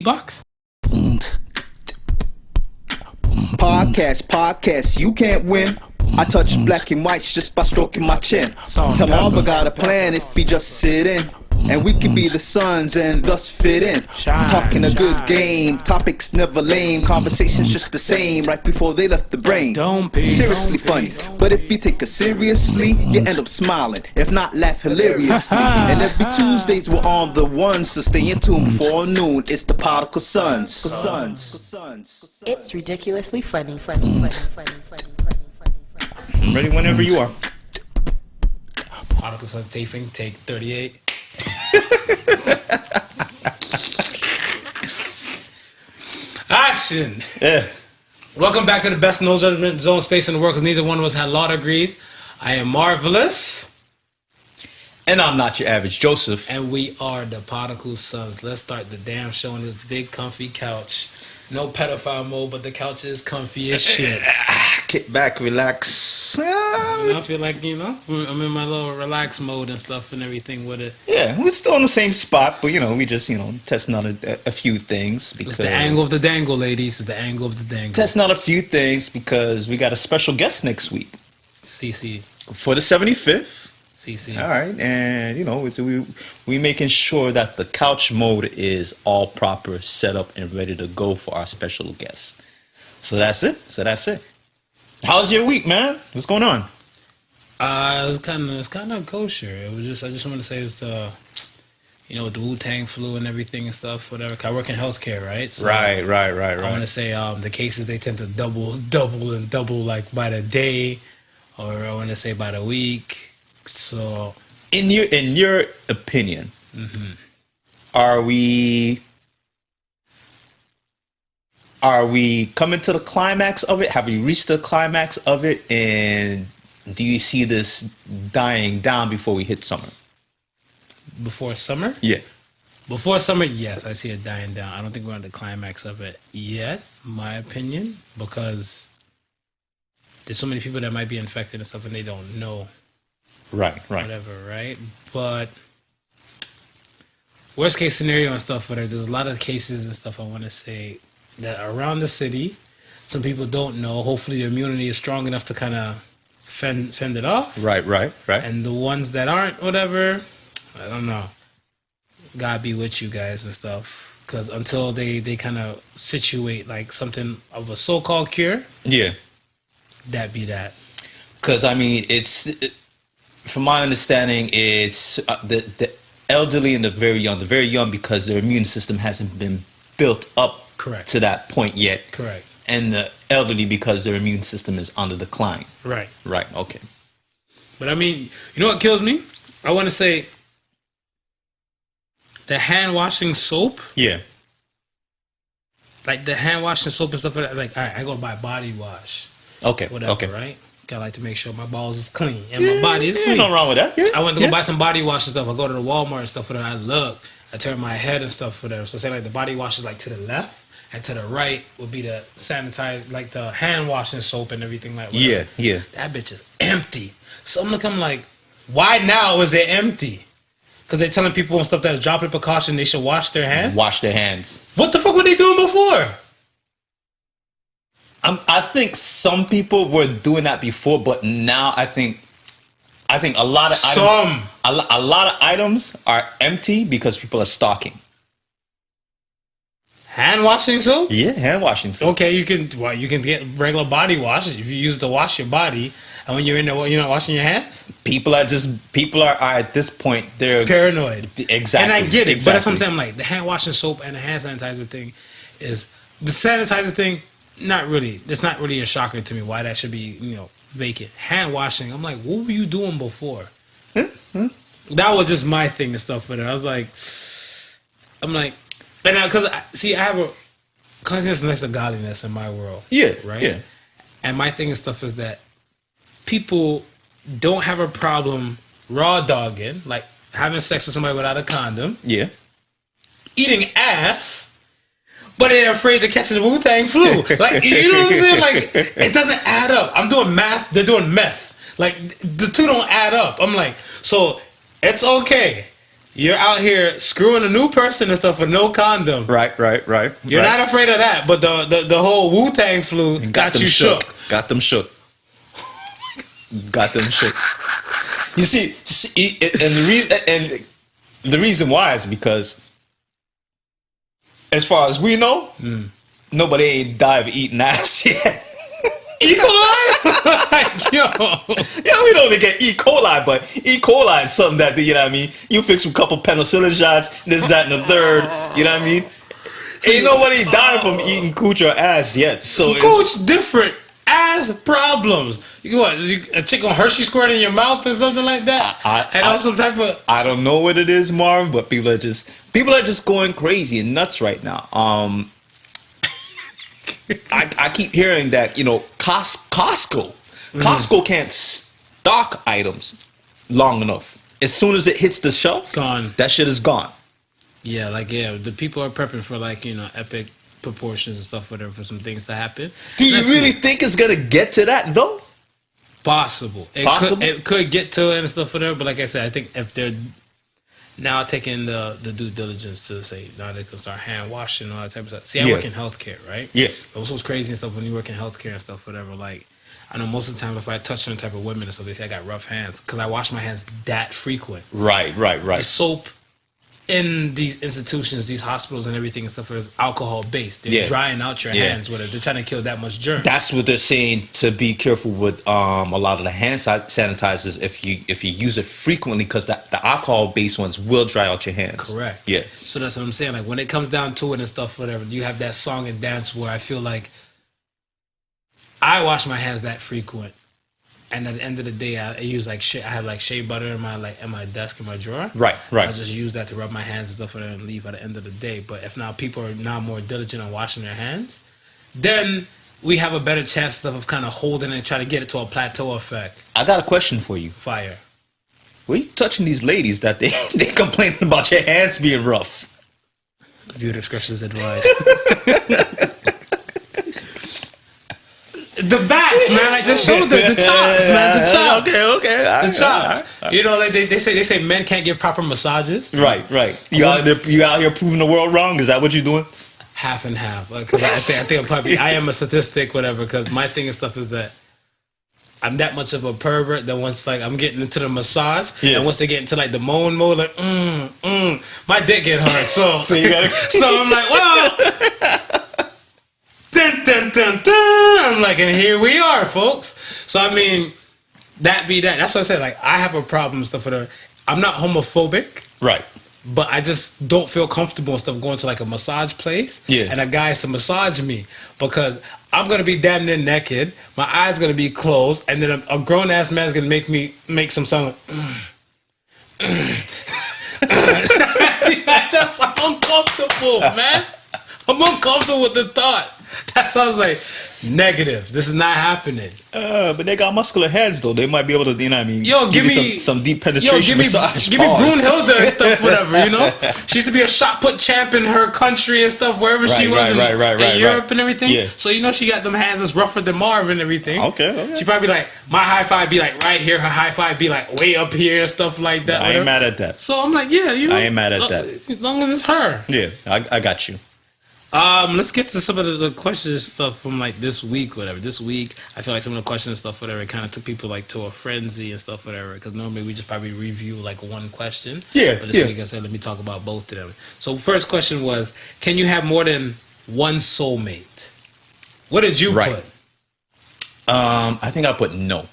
Box. Podcast, you can't win. I touch black and whites just by stroking my chin. Tell Marva got a plan if he just sit in. And we can be the sons and thus fit in. Talking a good game, topics never lame. Conversations just the same, right before they left the brain. Seriously funny, but if you take us seriously, you end up smiling. If not, laugh hilariously. And every Tuesdays we're on the one, so stay in tune before noon. It's the Podical Sons. It's ridiculously funny. I'm ready whenever you are. Podical Sons taping, take 38. Action! Yeah. Welcome back to the best no judgment zone space in the world, because neither one of us had law degrees. I am Marvelous. And I'm not your average Joseph. And we are the Podical Sons. Let's start the damn show on this big comfy couch. No pedophile mode, but the couch is comfy as shit. Kick back, relax. I feel like, I'm in my little relax mode and stuff and everything with it. Yeah, we're still in the same spot, but we just, testing out a few things. It's the angle of the dangle, ladies. It's the angle of the dangle. Testing out a few things because we got a special guest next week. CC. For the 75th. CC. All right, and we making sure that the couch mode is all proper, set up, and ready to go for our special guest. So that's it. How's your week, man? What's going on? It's kind of kosher. I just want to say it's the, with the Wu-Tang flu and everything and stuff, whatever. 'Cause I work in healthcare, right? So Right. I want to say the cases, they tend to double like by the day, or I want to say by the week. So, in your opinion, are we coming to the climax of it? Have we reached the climax of it? And do you see this dying down before we hit summer? Before summer? Yeah. Before summer, yes, I see it dying down. I don't think we're at the climax of it yet, my opinion, because there's so many people that might be infected and stuff and they don't know. Right. Whatever, right? But worst case scenario and stuff, whatever, there's a lot of cases and stuff I want to say that are around the city. Some people don't know. Hopefully the immunity is strong enough to kind of fend it off. Right. And the ones that aren't, whatever, I don't know. God be with you guys and stuff. Because until they kind of situate like something of a so-called cure. Yeah. That be that. Because, from my understanding, it's the elderly and the very young because their immune system hasn't been built up to that point yet. Correct. And the elderly because their immune system is on the decline. Right. Okay. But you know what kills me? I want to say the hand washing soap. Yeah. Like the hand washing soap and stuff like that. Like, all right, I go buy body wash. Okay. Whatever, right? I like to make sure my balls is clean and my body is clean. Nothing wrong with that. Yeah. I went to go buy some body wash and stuff. I go to the Walmart and stuff for that. I look, I turn my head and stuff for that. So say like the body wash is like to the left, and to the right would be the sanitize, like the hand washing soap and everything like that. Yeah. That bitch is empty. So I'm like, why now is it empty? Because they're telling people and stuff that is droplet precaution, they should wash their hands. Wash their hands. What the fuck were they doing before? I think some people were doing that before, but now I think a lot of items, a lot of items are empty because people are stocking. Hand washing soap? Yeah, hand washing soap. Okay, you can get regular body wash if you use to wash your body, and when you're in there, you're not washing your hands. People are at this point, they're paranoid. Exactly, and I get it, exactly. But that's what I'm saying. I'm like, the hand washing soap and the hand sanitizer thing is the sanitizer thing. Not really. It's not really a shocker to me why that should be, vacant. Hand washing. I'm like, what were you doing before? That was just my thing and stuff with it. I was like, because I have a cleanliness next to godliness in my world. Yeah. Right. Yeah. And my thing and stuff is that people don't have a problem raw dogging, like having sex with somebody without a condom. Yeah. Eating ass. But they're afraid to catch the Wu-Tang flu. Like, you know what I'm saying? Like, it doesn't add up. I'm doing math. They're doing meth. Like, the two don't add up. I'm like, so it's okay. You're out here screwing a new person and stuff with no condom. Right. You're not afraid of that, but the whole Wu-Tang flu got them you shook. Got them shook. Got them shook. You see, and the reason why is because, as far as we know, nobody ain't died of eating ass yet. E. coli? Like, yo. Yeah, we don't even get E. coli, but E. coli is something that, you know what I mean? You fix a couple penicillin shots, this, that, and the third, you know what I mean? Ain't nobody died from eating cooch or ass yet. So Cooch different. Ass problems. You what? A chick on Hershey squirt in your mouth or something like that? And some type of. I don't know what it is, Marv, but people are just going crazy and nuts right now. I keep hearing that, you know, Costco can't stock items long enough. As soon as it hits the shelf, gone. That shit is gone. Yeah, the people are prepping for epic proportions and stuff, whatever, for some things to happen. Do you really think it's gonna get to that though? Possible. It could get to it and stuff, whatever. But like I said, I think if they're now taking the due diligence to say now they can start hand washing and all that type of stuff. See, I work in healthcare, right? Yeah. But what's crazy and stuff when you work in healthcare and stuff, whatever. Like, I know most of the time if I touch certain type of women and stuff, they say I got rough hands because I wash my hands that frequent. Right. The soap in these institutions, these hospitals and everything and stuff is alcohol based. They're drying out your hands with it. They're trying to kill that much germ. That's what they're saying, to be careful with a lot of the hand sanitizers if you use it frequently, because the alcohol based ones will dry out your hands. Correct. Yeah. So that's what I'm saying. Like when it comes down to it and stuff, whatever, you have that song and dance where I feel like I wash my hands that frequent. And at the end of the day, I use I have shea butter in my desk in my drawer. Right. I just use that to rub my hands and stuff and leave at the end of the day. But if now people are now more diligent on washing their hands, then we have a better chance of kind of holding it and trying to get it to a plateau effect. I got a question for you. Fire. Were you touching these ladies that they complaining about your hands being rough? Viewer discretion is advised. The backs, man, like the shoulder, the chops, man, the chops. Okay. The chops. All right. You know, like they say men can't give proper massages. Right. You out here proving the world wrong? Is that what you're doing? Half and half. I think I am a statistic, whatever. Because my thing and stuff is that I'm that much of a pervert that once I'm getting into the massage, and once they get into the moan mode, my dick get hard. So you gotta. So I'm like, well. Dun, dun, dun, dun. I'm like, and here we are, folks. So I mean, that. That's what I said. I have a problem and stuff with her. I'm not homophobic, right? But I just don't feel comfortable and stuff going to a massage place, and a guy's to massage me because I'm gonna be damn near naked. My eyes gonna be closed, and then a grown ass man's gonna make some sound. That's uncomfortable, man. I'm uncomfortable with the thought. That sounds like negative. This is not happening. But they got muscular heads though. They might be able to, you know what I mean? Give me some deep penetration massage. Give me Brunhilde and stuff, whatever, you know? She used to be a shot put champ in her country and stuff, wherever she was in Europe and everything. Yeah. So you know she got them hands that's rougher than Marv and everything. Okay. She probably my high five be right here, her high five be way up here and stuff like that. I ain't mad at that. So I'm like, yeah, you know. I ain't mad at that. As long as it's her. Yeah, I got you. Let's get to some of the questions stuff from this week, whatever. This week, I feel like some of the questions and stuff, whatever, kind of took people to a frenzy and stuff, whatever. Because normally we just probably review one question. Yeah. But this week I said, let me talk about both of them. So first question was, can you have more than one soulmate? What did you put? I think I put no.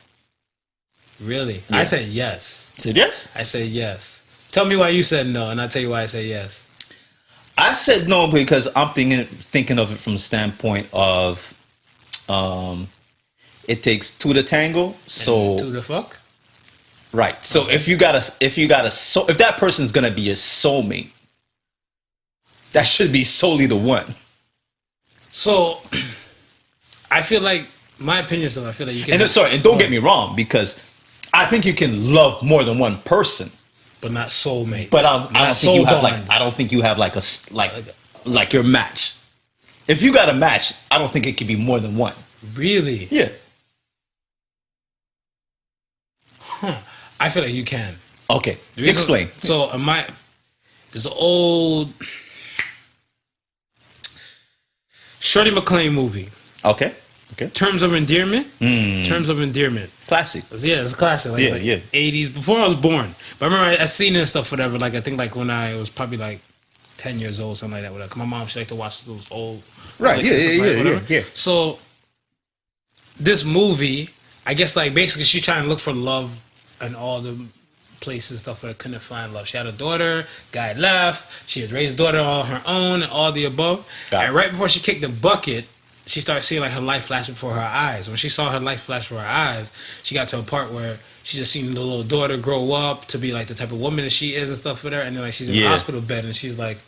Really? Yeah. I said yes. You said yes? I said yes. Tell me why you said no, and I'll tell you why I say yes. I said no because I'm thinking of it from the standpoint of it takes two to tango. So two to fuck? Right. So okay. if that person's gonna be your soulmate, that should be solely the one. So I feel like my opinion is I feel like you can and don't get me wrong, because I think you can love more than one person. But not soulmate. But I don't think you have like your match. If you got a match, I don't think it could be more than one. Really? Yeah. I feel like you can. Okay. Explain. So There's an old Shirley MacLaine movie. Okay. Terms of Endearment. Terms of Endearment. Classic. Yeah, it's a classic. Like 80s, before I was born. But I remember I seen this stuff, whatever. Like I think like when I was probably like 10 years old, something like that. Whatever. 'Cause my mom, she liked to watch those old. Right. Yeah. So this movie, I guess like basically she's trying to look for love in all the places stuff where I couldn't find love. She had a daughter, guy left. She had raised a daughter on her own and all the above. And right before she kicked the bucket, she started seeing like her life flash before her eyes. When she saw her life flash before her eyes, she got to a part where she just seen the little daughter grow up to be like the type of woman that she is and stuff with her. And then like she's in the hospital bed and she's like,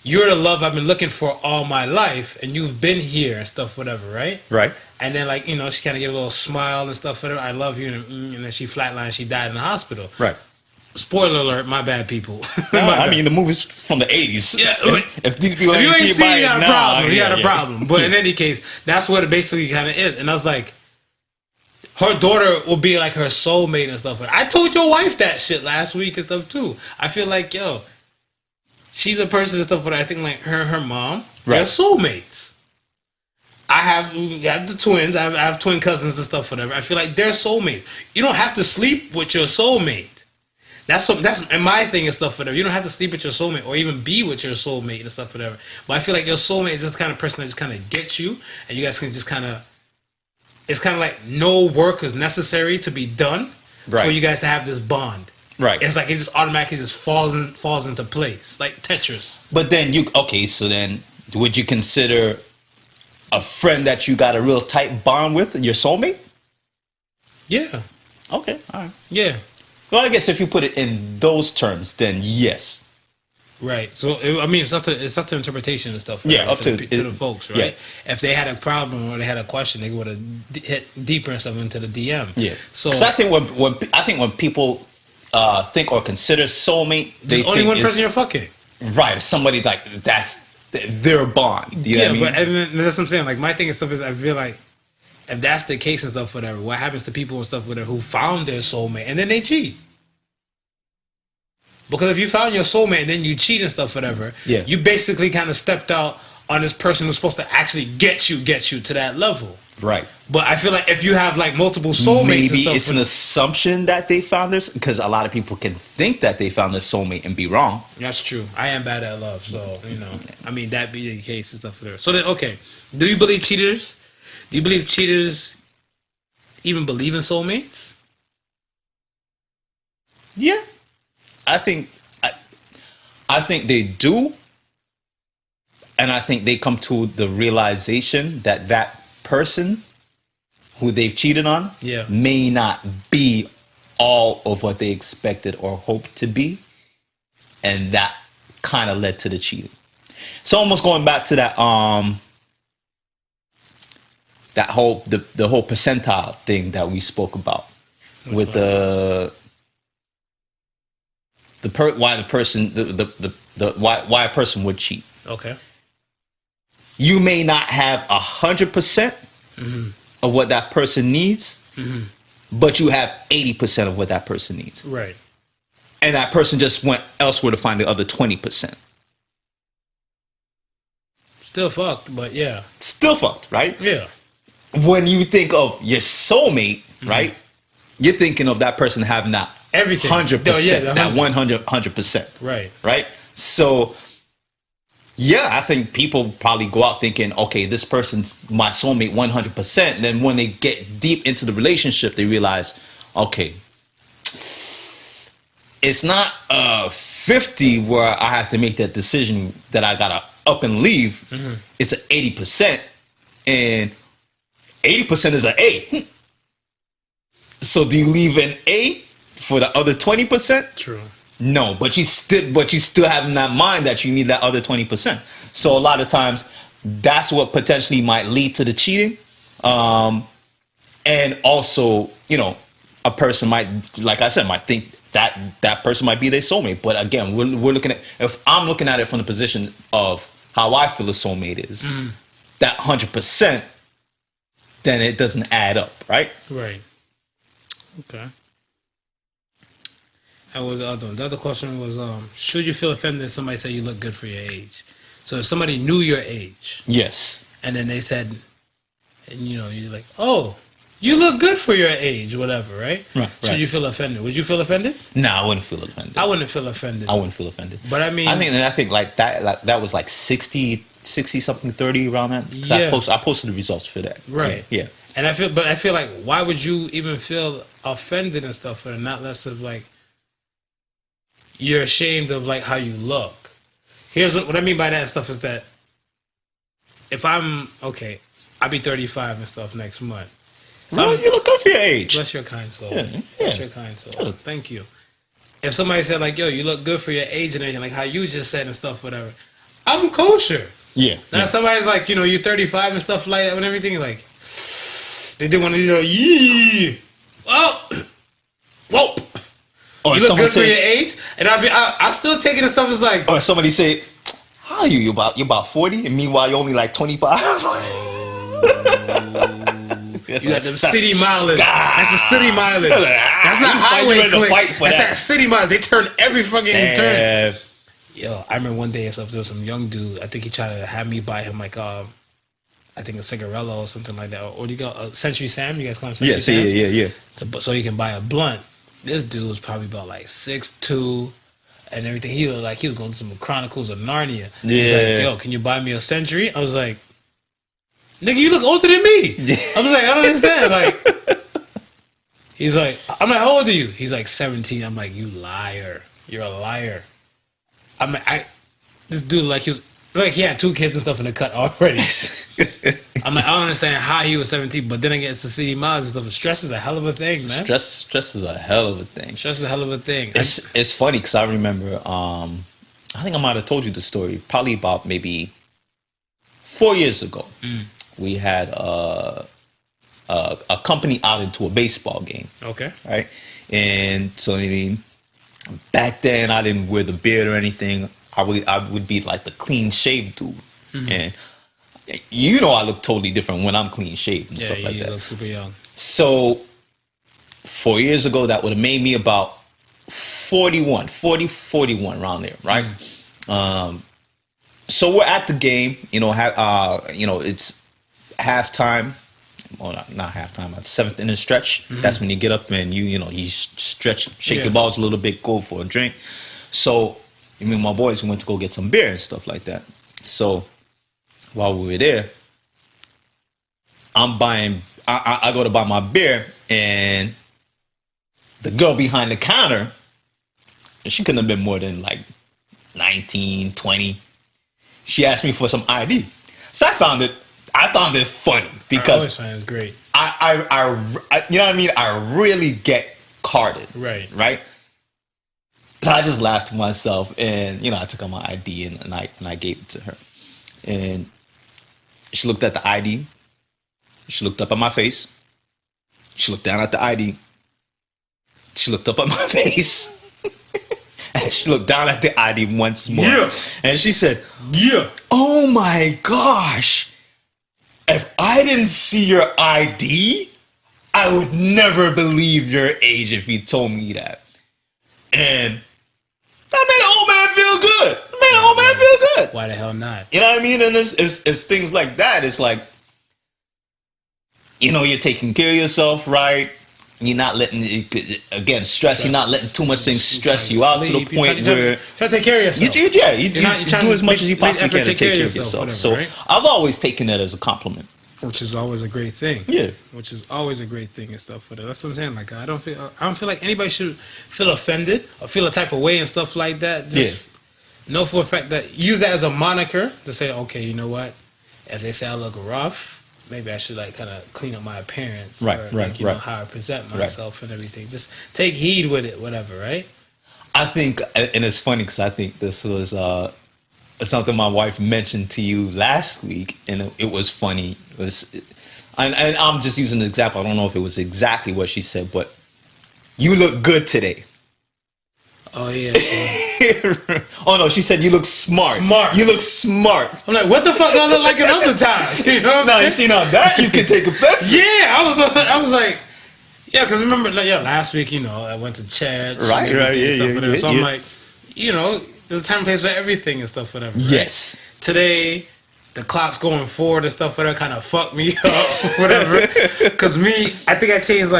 "You're the love I've been looking for all my life, and you've been here and stuff, whatever, right?" Right. And then like, you know, she kind of get a little smile and stuff with her. "I love you," and then she flatlined. She died in the hospital. Right. Spoiler alert, my bad, people. I mean, the movie's from the 80s. Yeah, if these people if you ain't seen it, you got a problem. You got a yeah. problem. But in any case, that's what it basically kind of is. And I was like, her daughter will be like her soulmate and stuff. I told your wife that shit last week and stuff too. I feel like, yo, she's a person and stuff, but I think like her and her mom, they're soulmates. I have the twins. I have twin cousins and stuff, whatever. I feel like they're soulmates. You don't have to sleep with your soulmate. That's and my thing and stuff, whatever. You don't have to sleep with your soulmate or even be with your soulmate and stuff, whatever. But I feel like your soulmate is just the kind of person that just kind of gets you, and you guys can just kind of. It's kind of like no work is necessary to be done for you guys to have this bond. Right. It's like it just automatically just falls into place, like Tetris. But then so then would you consider a friend that you got a real tight bond with your soulmate? Yeah. Okay. All right. Yeah. Well, I guess if you put it in those terms, then yes. Right. So I mean, it's up to interpretation and stuff. Yeah, up to the folks, right? Yeah. If they had a problem or they had a question, they would have hit deeper and stuff into the DM. Yeah. So I think when people think or consider soulmate, there's only one person you're fucking. Right. Somebody like that's their bond. You know what I mean? But that's what I'm saying. Like my thing and stuff is, I feel like if that's the case and stuff, whatever, what happens to people and stuff, whatever, who found their soulmate and then they cheat? Because if you found your soulmate and then you cheat and stuff, whatever, you basically kind of stepped out on this person who's supposed to actually get you to that level. Right. But I feel like if you have like multiple soulmates, maybe and stuff, it's an assumption that they found this, because a lot of people can think that they found their soulmate and be wrong. That's true. I am bad at love, so you know. I mean, that be the case and stuff. So then, okay, do you believe cheaters? Do you believe cheaters even believe in soulmates? Yeah, I think they do, and I think they come to the realization that that person who they've cheated on may not be all of what they expected or hoped to be, and that kind of led to the cheating. So almost going back to that that whole the whole percentile thing that we spoke about. Which with one? Why a person would cheat. Okay. You may not have 100% of what that person needs, but you have 80% of what that person needs. Right. And that person just went elsewhere to find the other 20%. Still fucked, but yeah. Still fucked, right? Yeah. When you think of your soulmate, right? You're thinking of that person having that everything, 100%, that 100%. Right. Right? So, yeah, I think people probably go out thinking, okay, this person's my soulmate 100%. And then when they get deep into the relationship, they realize, okay, it's not 50 where I have to make that decision that I got to up and leave. It's an 80%. And 80% is an A. So do you leave an A for the other 20%? True. No, but you still have in that mind that you need that other 20%. So a lot of times that's what potentially might lead to the cheating. And also, you know, a person might, like I said, might think that that person might be their soulmate. But again, we're looking at, if I'm looking at it from the position of how I feel a soulmate is, that 100%, then it doesn't add up, right? Right. Okay. That was the other one. The other question was, should you feel offended if somebody said you look good for your age? So if somebody knew your age, Yes. and then they said, and you're like, oh, you look good for your age, whatever, right? Right. Should you feel offended? Would you feel offended? No, I wouldn't feel offended. I wouldn't feel offended. I wouldn't feel offended. But I think like that was like 60 something, 30 around that. 'Cause Yeah. I posted the results for that. Right. Yeah. And I feel like, why would you even feel offended and stuff for it? Not less of like, you're ashamed of like how you look. Here's what I mean by that and stuff is that if I'm okay, I'll be 35 and stuff next month. Well, you look good for your age. Bless your kind soul. Yeah. Bless your kind soul. Thank you. If somebody said like, yo, you look good for your age and everything, like how you just said and stuff, whatever, I'm kosher. Yeah. Now somebody's like, you're 35 and stuff like that and everything, like they did want to, yee. Well, whoa. Or You look good for your age, and I still taking the stuff as like. Or somebody say, "How are you? You about 40, and meanwhile you're only like 25." You got them city mileage. That's the city mileage. That's not highway clicks. That's that city mileage. They turn every fucking turn. Yo, I remember one day and stuff. There was some young dude. I think he tried to have me buy him like I think a cigarello or something like that. Or do you go Century Sam? You guys call him Century Sam? Yeah. So you can buy a blunt. This dude was probably about like 6'2", and everything. He looked like he was going through some Chronicles of Narnia. He's like, yo, can you buy me a Century? I was like, nigga, you look older than me. I was like, I don't understand. Like, he's like, I'm like, how old are you? He's like 17. I'm like, you liar. You're a liar. This dude he had 2 kids and stuff in the cut already. I'm like, I don't understand how he was 17, but then again, it's the city miles and stuff. Stress is a hell of a thing, man. Stress is a hell of a thing. Stress is a hell of a thing. It's funny because I remember, I think I might have told you the story, probably about maybe 4 years ago. We had a company out into a baseball game. Okay. Right? And so, I mean, back then I didn't wear the beard or anything. I would be like the clean shaved dude. And I look totally different when I'm clean shaved and stuff like that. Yeah, you look super young. So 4 years ago, that would have made me about 41 around there, right? So we're at the game, it's halftime. Well, not halftime, seventh inning stretch. That's when you get up and you stretch, shake your balls a little bit, go for a drink. So me and my boys went to go get some beer and stuff like that. So while we were there, I go to buy my beer, and the girl behind the counter, and she couldn't have been more than like 19, 20. She asked me for some ID. So I found it funny because I always find it great. I you know what I mean? I really get carded. Right? So I just laughed to myself, and I took out my ID and I gave it to her. And she looked at the ID. She looked up at my face. She looked down at the ID. She looked up at my face. And she looked down at the ID once more. Yeah. And she said, yeah. Oh my gosh. If I didn't see your ID, I would never believe your age if you told me that. And that made an old man feel good. Why the hell not? You know what I mean? And it's things like that. It's like, you're taking care of yourself, right? You're not letting stress. You're not letting too much things stress you out to the point where try to take care of yourself. You do as much as you possibly can to take care of yourself. So right? I've always taken that as a compliment, which is always a great thing. Yeah, which is always a great thing and stuff for that. That's what I'm saying. Like I don't feel like anybody should feel offended or feel a type of way and stuff like that. Just know for a fact that use that as a moniker to say, okay, you know what? If they say I look rough, maybe I should like kind of clean up my appearance, right? Know how I present myself and everything. Just take heed with it, whatever, right? I think, and it's funny because I think this was something my wife mentioned to you last week, and it was funny. And I'm just using an example. I don't know if it was exactly what she said, but you look good today. Oh yeah. Oh no, she said you look smart. You look smart. I'm like, what the fuck do I look like in other times? You know? No, you see now that you can take offense. Yeah, I was like, Yeah, because remember, like, last week, I went to church. Right, and right, everything and stuff yeah, whatever. yeah, So I'm yeah. like, there's a time and place for everything and stuff, whatever. Right? Yes. Today, the clock's going forward and stuff, whatever, kind of fucked me up, whatever. Because I think I changed,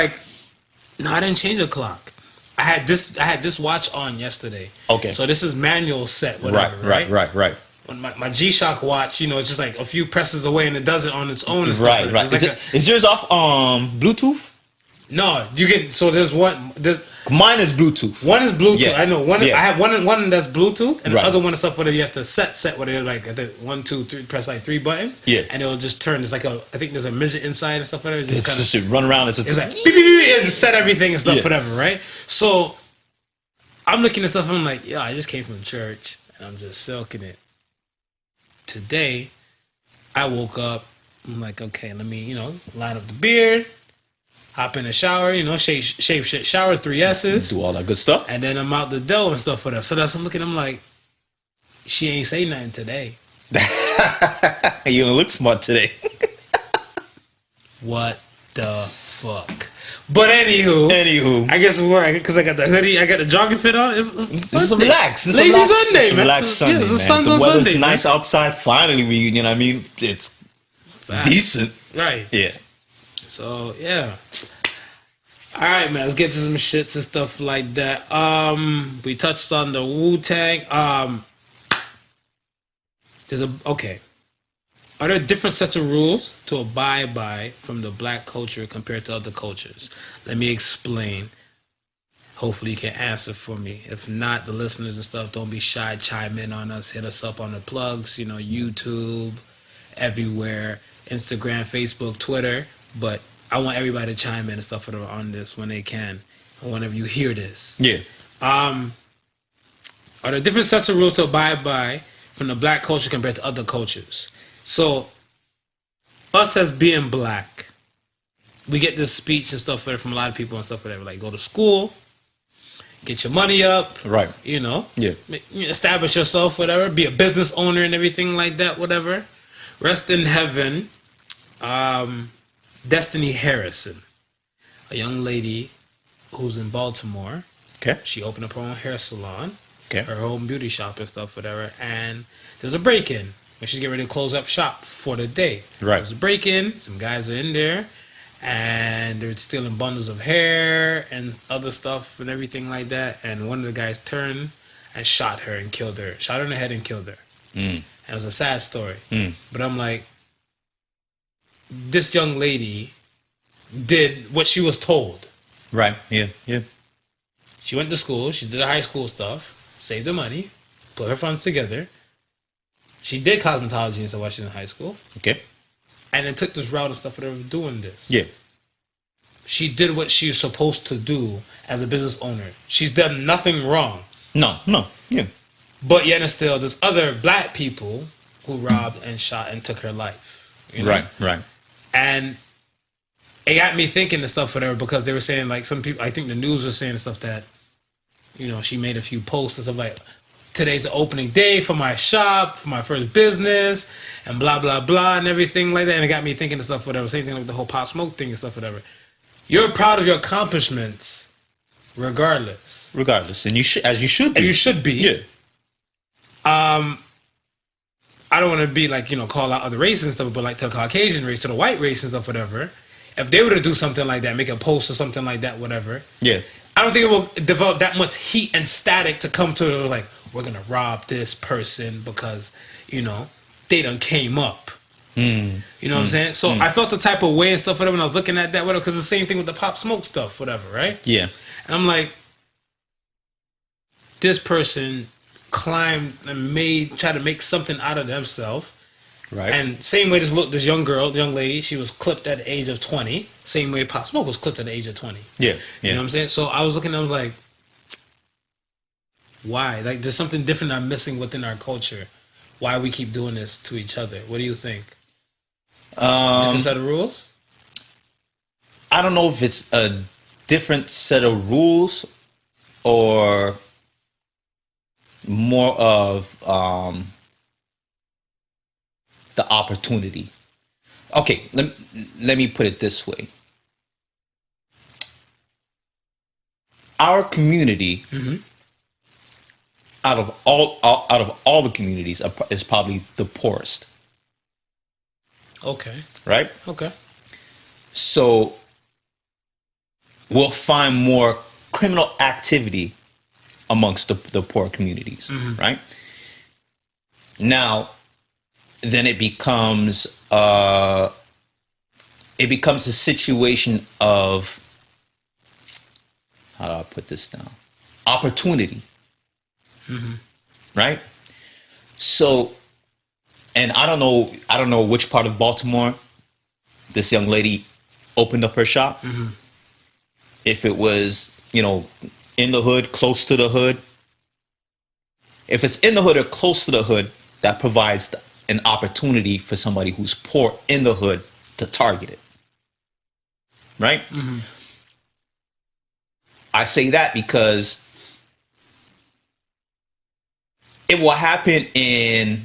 no, I didn't change the clock. I had this watch on yesterday. Okay. So this is manual set, whatever, Right. When my G-Shock watch, it's just like a few presses away and it does it on its own and stuff. Right. It's like Is yours off Bluetooth? no, you get, so there's one, Mine is Bluetooth. one is Bluetooth. Yeah. I know one. Yeah. I have one that's Bluetooth, and Right. the other one is stuff where you have to set where they're like, I think 1, 2, 3, press like 3 buttons. Yeah. And it'll just turn. It's like I think there's a midget inside and stuff whatever. It's just It's kind just should run around. It's like beep, beep, beep, it just set everything and stuff Yeah. whatever, right? So I'm looking at stuff. I'm like, I just came from church and I'm just silking it. Today, I woke up. I'm like, okay, let me line up the beard, hop in the shower, shave shit, shower 3 S's. do all that good stuff. And then I'm out the door and stuff for that. So that's I'm looking. I'm like, she ain't say nothing today. You don't look smart today. What the fuck? But anywho, I guess we're because I got the hoodie, I got the jogging fit on. It's Sunday. Relax. Lazy Sunday, It's a man. relaxed Sunday, it's a man. sun's The on weather's Sunday, nice outside. Finally, it's Facts. decent. Right. Yeah. So yeah. All right, man. Let's get to some shits and stuff like that. We touched on the Wu-Tang. Are there different sets of rules to abide by from the black culture compared to other cultures? Let me explain. Hopefully you can answer for me. If not, the listeners and stuff, don't be shy. Chime in on us. Hit us up on the plugs. YouTube, everywhere. Instagram, Facebook, Twitter. But I want everybody to chime in and stuff on this when they can. And whenever you hear this. Yeah. Are there different sets of rules to abide by from the black culture compared to other cultures? So, us as being black, we get this speech and stuff from a lot of people and stuff whatever. Like, go to school, get your money up, Right. Yeah, establish yourself, whatever. Be a business owner and everything like that, whatever. Rest in heaven. Destiny Harrison, a young lady who's in Baltimore. Okay. She opened up her own hair salon, Okay. her own beauty shop and stuff, whatever. And there's a break-in. When she's getting ready to close up shop for the day. Right. There's a break-in. Some guys are in there. And they're stealing bundles of hair and other stuff and everything like that. And one of the guys turned and shot her and killed her. Shot her in the head and killed her. And it was a sad story. But I'm like, this young lady did what she was told. Right. Yeah. She went to school. She did the high school stuff. Saved her money. Put her funds together. She did cosmetology and stuff while she was in high school. Okay. And then took this route and stuff whatever doing this. Yeah. She did what she was supposed to do as a business owner. She's done nothing wrong. No. Yeah. But yet and still, there's other black people who robbed and shot and took her life. Right. And it got me thinking and stuff whatever because they were saying like some people, I think the news was saying stuff that, she made a few posts and stuff like, today's the opening day for my shop, for my first business, and blah, blah, blah, and everything like that. And it got me thinking and stuff, whatever. Same thing like the whole Pop Smoke thing and stuff, whatever. You're proud of your accomplishments, regardless. And you should, as you should be. And you should be. Yeah. I don't want to be like, call out other races and stuff, but like to the Caucasian race, to the white race and stuff, whatever. If they were to do something like that, make a post or something like that, whatever. Yeah. I don't think it will develop that much heat and static to come to it like, we're going to rob this person because, they done came up. You know what I'm saying? So I felt the type of way and stuff, whatever, when I was looking at that, whatever, because it's the same thing with the Pop Smoke stuff, whatever, right? Yeah. And I'm like, this person climbed and tried to make something out of themselves. Right. And same way this young lady, she was clipped at the age of 20. Same way Pop Smoke was clipped at the age of 20. Yeah. You know what I'm saying? So I was looking at it, I was like, why? Like, there's something different I'm missing within our culture. Why we keep doing this to each other? What do you think? Different set of rules? I don't know if it's a different set of rules or more of the opportunity. Okay, let me put it this way. our community, out of all the communities, is probably the poorest. Okay. Right. Okay. So we'll find more criminal activity amongst the poor communities, right? Now, then it becomes a situation of, how do I put this down? Opportunity, right? So, and I don't know which part of Baltimore this young lady opened up her shop. If it was, in the hood, close to the hood. If it's in the hood or close to the hood, that provides an opportunity for somebody who's poor in the hood to target it. Right? I say that because it will happen in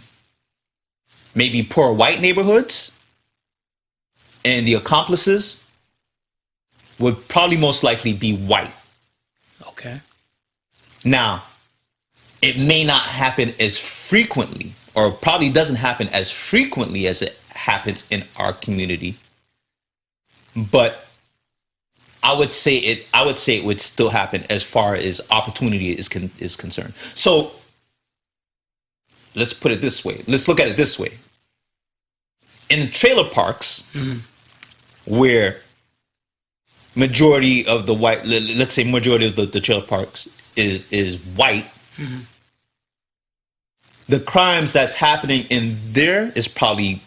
maybe poor white neighborhoods, and the accomplices would probably most likely be white. Okay. Now, it may not happen as frequently, or probably doesn't happen as frequently as it happens in our community, but I would say it would still happen as far as opportunity is concerned. So let's put it this way. Let's look at it this way. In trailer parks, where majority of the white, let's say majority of the trailer parks is white, the crimes that's happening in there is probably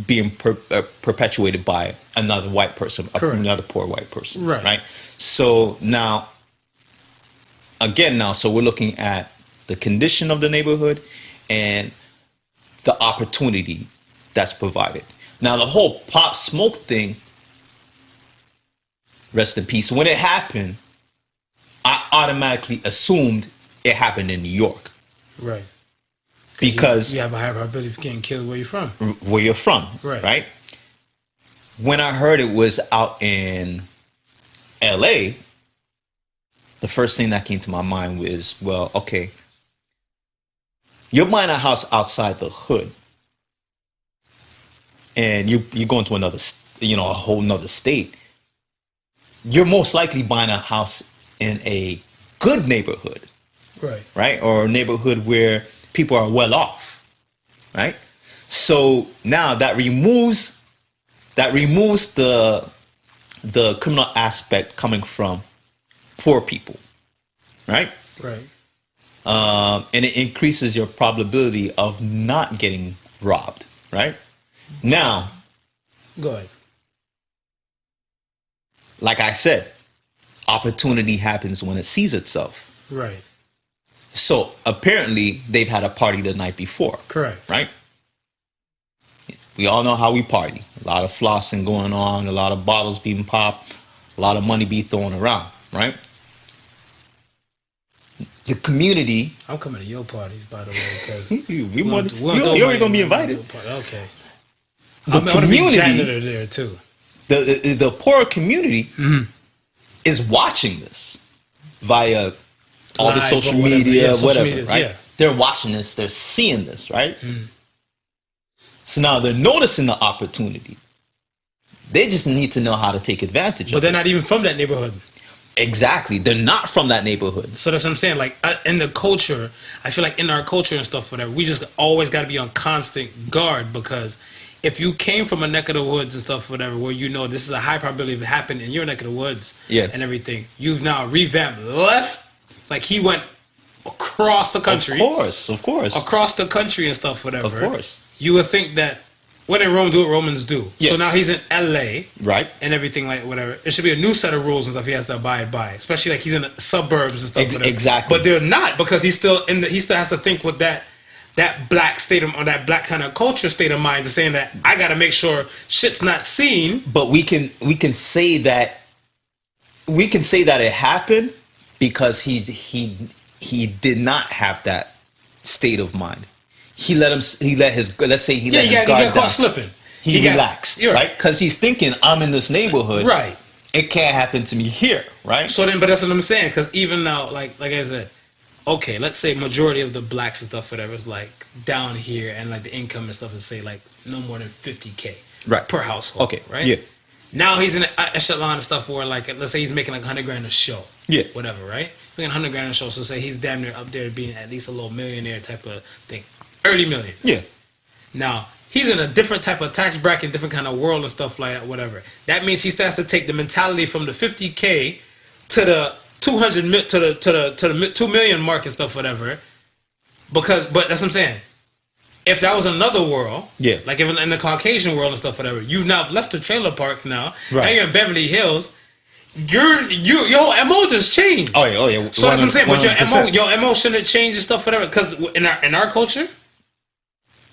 being perpetuated by another white person, another poor white person, right? So now, so we're looking at the condition of the neighborhood and the opportunity that's provided. Now, the whole Pop Smoke thing, rest in peace, when it happened, I automatically assumed it happened in New York. Right. Because you have a high probability of getting killed where you're from. Where you're from, right? When I heard it was out in LA, the first thing that came to my mind was, well, okay, you're buying a house outside the hood, and you go into another, a whole nother state. You're most likely buying a house in a good neighborhood, right? Or a neighborhood where people are well off, right? So now that removes the criminal aspect coming from poor people, right? Right. And it increases your probability of not getting robbed, right? Now, go ahead. Like I said, opportunity happens when it sees itself. Right. So apparently they've had a party the night before. Correct. Right? We all know how we party. A lot of flossing going on, a lot of bottles being popped, a lot of money being thrown around, right? The community. I'm coming to your parties, by the way, because you're already gonna be invited. Okay. I'm gonna be janitor there too. The poor community is watching this via all the social media, whatever, right? Yeah. They're watching this, they're seeing this, right? So now they're noticing the opportunity. They just need to know how to take advantage of it. But they're not even from that neighborhood. Exactly. They're not from that neighborhood. So that's what I'm saying. Like, in the culture, I feel like in our culture and stuff, whatever, we just always got to be on constant guard, because if you came from a neck of the woods and stuff, whatever, where this is a high probability of it happening in your neck of the woods and everything, you've now revamped left. Like, he went across the country. Of course. Across the country and stuff, whatever. Of course. You would think that when in Rome, do what Romans do. Yes. So now he's in LA. Right. And everything, like, whatever. It should be a new set of rules and stuff he has to abide by. Especially, like, he's in the suburbs and stuff. Whatever. Exactly. But they're not, because he's still he still has to think with that black state of, or that black kind of culture state of mind, to saying that I got to make sure shit's not seen. But we can say that it happened because he did not have that state of mind. He let his guard down. Slipping. He relaxed, right? Because he's thinking, I'm in this neighborhood, right? it can't happen to me here, right? So then, but that's what I'm saying. Because even now, like I said, okay, let's say majority of the blacks and stuff, whatever, is like down here, and like the income and stuff is say like no more than $50K Right. per household. Okay. Right. Yeah. Now he's in an echelon of stuff where like let's say he's making like $100,000 a show. Yeah. Whatever. Right. Making $100,000 a show. So say he's damn near up there being at least a little millionaire type of thing, early million. Yeah. Now he's in a different type of tax bracket, different kind of world and stuff like that. Whatever. That means he starts to take the mentality from the $50K to the 200 to the 2 million mark and stuff, whatever. But that's what I'm saying. If that was another world, yeah, like if in the Caucasian world and stuff, whatever, you've now left the trailer park now, right. and you're in Beverly Hills. Your whole MO just changed. Oh yeah. So that's what I'm saying. But your MO shouldn't change and stuff, whatever. Because in our culture,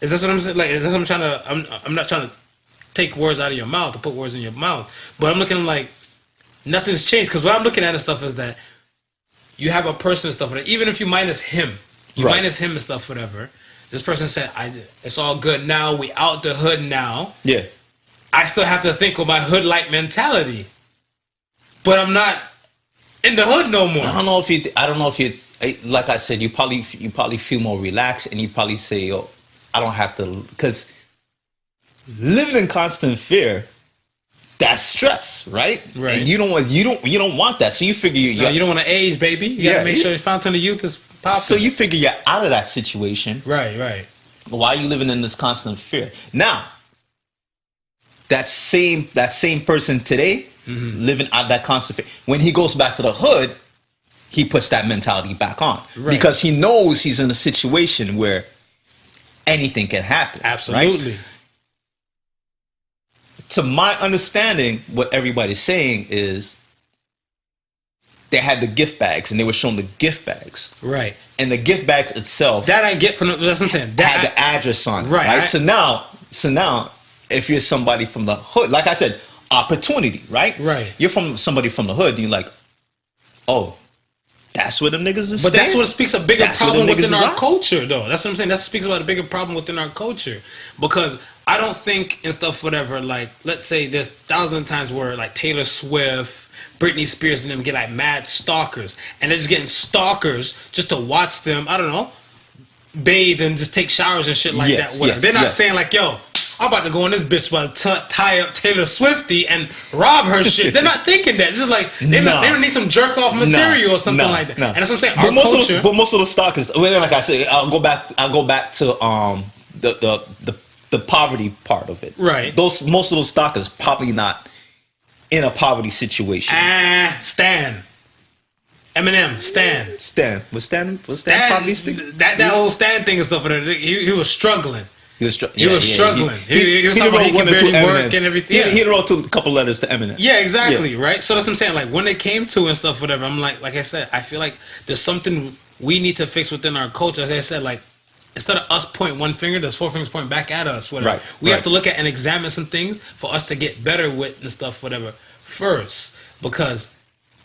is that what I'm saying? Like, is that what I'm trying to? I'm not trying to take words out of your mouth or put words in your mouth, but I'm looking like nothing's changed. Because what I'm looking at and stuff is that you have a person and stuff, whatever, even if you minus him, minus him and stuff, whatever. This person said, it's all good now. We out the hood now. Yeah. I still have to think of my hood-like mentality. But I'm not in the hood no more. I don't know if you like I said, you probably feel more relaxed, and you probably say, yo, I don't have to, because living in constant fear, that's stress, right? Right. And you don't want that. So you figure you don't want to age, baby. You gotta make sure your fountain of youth is popping. So you figure you're out of that situation. Right. Why are you living in this constant fear? Now, that same person today, living out that constant fear, when he goes back to the hood, he puts that mentality back on. Right. Because he knows he's in a situation where anything can happen. Absolutely. Right? To my understanding, what everybody's saying is they had the gift bags, and they were showing the gift bags. Right. And the gift bags itself, that I get from that's what I'm saying. Had the address on it. Right. So now, if you're somebody from the hood, like I said, opportunity, right? Right. You're from somebody from the hood, and you're like, oh, that's where them niggas is. But that's what speaks a bigger problem within our are? Culture, though. That's what I'm saying. That speaks about a bigger problem within our culture. Because I don't think and stuff, whatever, like, let's say there's thousands of times where, like, Taylor Swift, Britney Spears and them get, like, mad stalkers. And they're just getting stalkers just to watch them, I don't know, bathe and just take showers and shit like that. Whatever. They're not saying, like, yo, I'm about to go in this bitch while tie up Taylor Swiftie and rob her shit. They're not thinking that. It's just like they don't need some jerk off material or something like that. And that's what I'm saying. Our culture. But most of the stalkers, well, like I said, I'll go back to the poverty part of it. Right. Most of those stalkers probably not in a poverty situation. Stan. Eminem, Stan. Was Stan poverty? That whole Stan thing and stuff. He was struggling. He was struggling. He was talking about he can barely work and everything. He wrote a couple letters to Eminem. Yeah, exactly, right? So that's what I'm saying. Like, when it came to and stuff, whatever, I'm like I said, I feel like there's something we need to fix within our culture. As I said, like, instead of us pointing one finger, there's four fingers pointing back at us, whatever. Right, we have to look at and examine some things for us to get better with and stuff, whatever, first. Because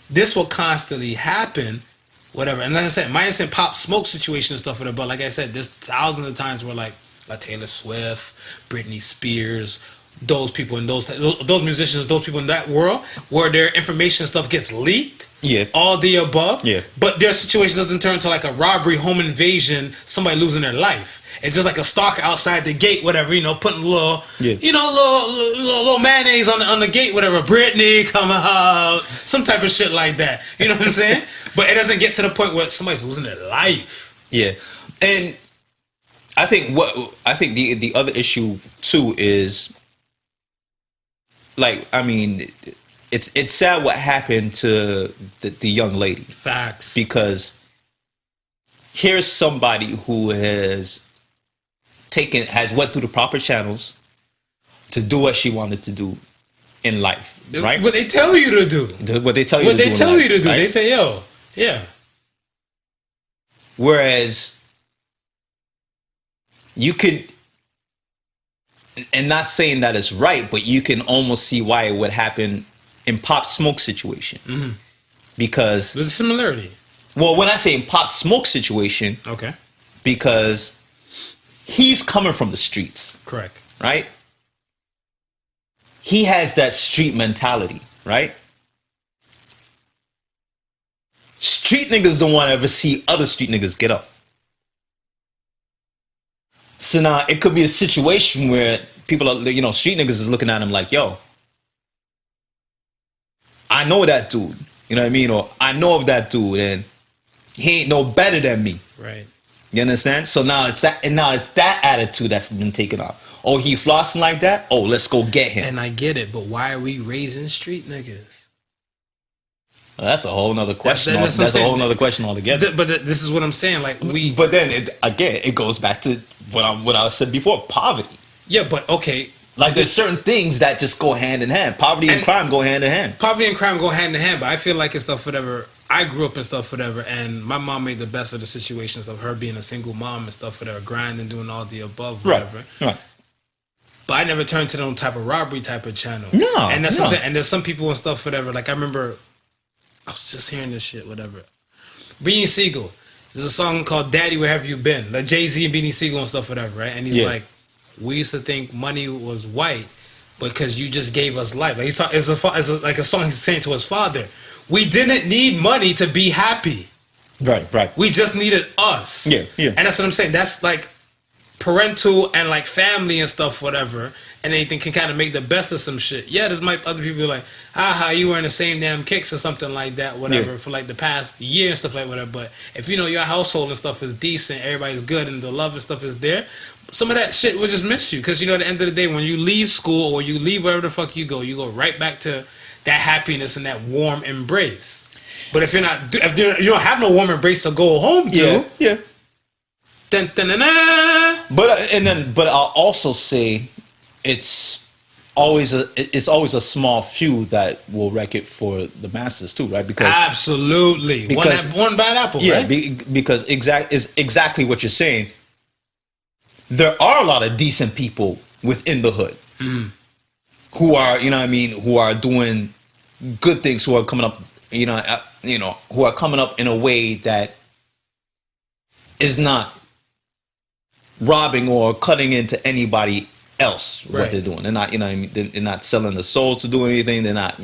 this will constantly happen, whatever. And like I said, minus in Pop Smoke situation and stuff, whatever. But like I said, there's thousands of times where, like Taylor Swift, Britney Spears, those people and those musicians, those people in that world where their information and stuff gets leaked. Yeah. All the above. Yeah. But their situation doesn't turn to like a robbery, home invasion, somebody losing their life. It's just like a stalker outside the gate, whatever, putting a little, little mayonnaise on the gate, whatever. Britney, come out. Some type of shit like that. You know what I'm saying? But it doesn't get to the point where somebody's losing their life. Yeah. And I think the other issue too is, like, I mean, it's sad what happened to the young lady. Facts. Because here's somebody who has went through the proper channels to do what she wanted to do in life, right? What they tell you to do. What they tell you to do. Right? They say, yo, yeah. Whereas you could, and not saying that it's right, but you can almost see why it would happen in Pop Smoke situation. Mm-hmm. Because there's a similarity. Well, when I say in Pop Smoke situation, okay, because he's coming from the streets. Correct. Right? He has that street mentality, right? Street niggas don't want to ever see other street niggas get up. So now it could be a situation where people are, you know, street niggas is looking at him like, yo, I know that dude, you know what I mean? Or I know of that dude and he ain't no better than me. Right. You understand? So now it's that attitude that's been taken off. Oh, he flossing like that? Oh, let's go get him. And I get it, but why are we raising street niggas? Well, that's a whole nother question. That's a whole nother question altogether. But this is what I'm saying. Like But then it goes back to what I said before: poverty. Yeah, but okay. Like there's certain things that just go hand in hand. Poverty and crime go hand in hand. Poverty and crime go hand in hand. But I feel like it's stuff whatever. I grew up and stuff whatever, and my mom made the best of the situations of her being a single mom and stuff whatever, grinding, doing all the above, whatever. Right. But I never turned to no type of robbery type of channel. No. And that's what I'm saying. And there's some people and stuff whatever. Like I remember, I was just hearing this shit whatever. Beanie Siegel. There's a song called "Daddy, Where Have You Been?" Like Jay-Z and Beanie Siegel and stuff whatever, right? And he's like, we used to think money was white because you just gave us life. Like it's like a song he's saying to his father. We didn't need money to be happy. Right. We just needed us. Yeah. And that's what I'm saying. That's like parental and like family and stuff, whatever. And anything can kind of make the best of some shit. Yeah, there's might other people like, you were in the same damn kicks or something like that, whatever, for like the past year and stuff like whatever. But if you know your household and stuff is decent, everybody's good, and the love and stuff is there, some of that shit will just miss you. Because you know, at the end of the day, when you leave school or you leave wherever the fuck you go right back to that happiness and that warm embrace. But if you don't have no warm embrace to go home to, Dun, dun, dun, dun. But I'll also say it's always a small few that will wreck it for the masses too, right? Because absolutely, one bad apple, right? Because is exactly what you're saying. There are a lot of decent people within the hood. Who are, you know what I mean, who are doing good things, who are coming up, who are coming up in a way that is not robbing or cutting into anybody else what they're doing. They're not, you know what I mean, they're not selling the souls to do anything. They're not,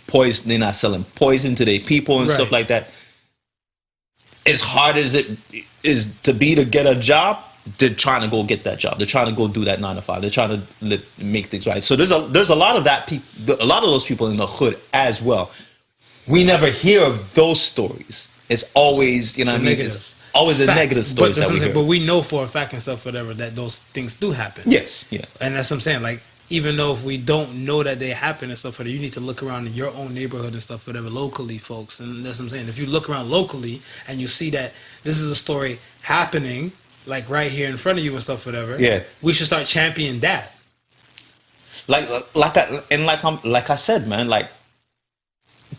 poison. They're not selling poison to their people and stuff like that. As hard as it is to get a job, they're trying to go get that job. They're trying to go do that 9 to 5. They're trying to make things right. So there's a lot of a lot of those people in the hood as well. We never hear of those stories. It's always, you know what I mean? It's always the negative stories that we hear. But we know for a fact and stuff, whatever, that those things do happen. Yes, yeah. And that's what I'm saying. Like, even though if we don't know that they happen and stuff, whatever, you need to look around in your own neighborhood and stuff, whatever, locally, folks. And that's what I'm saying. If you look around locally and you see that this is a story happening, like right here in front of you and stuff, whatever. Yeah. We should start championing that. Like I said, man, like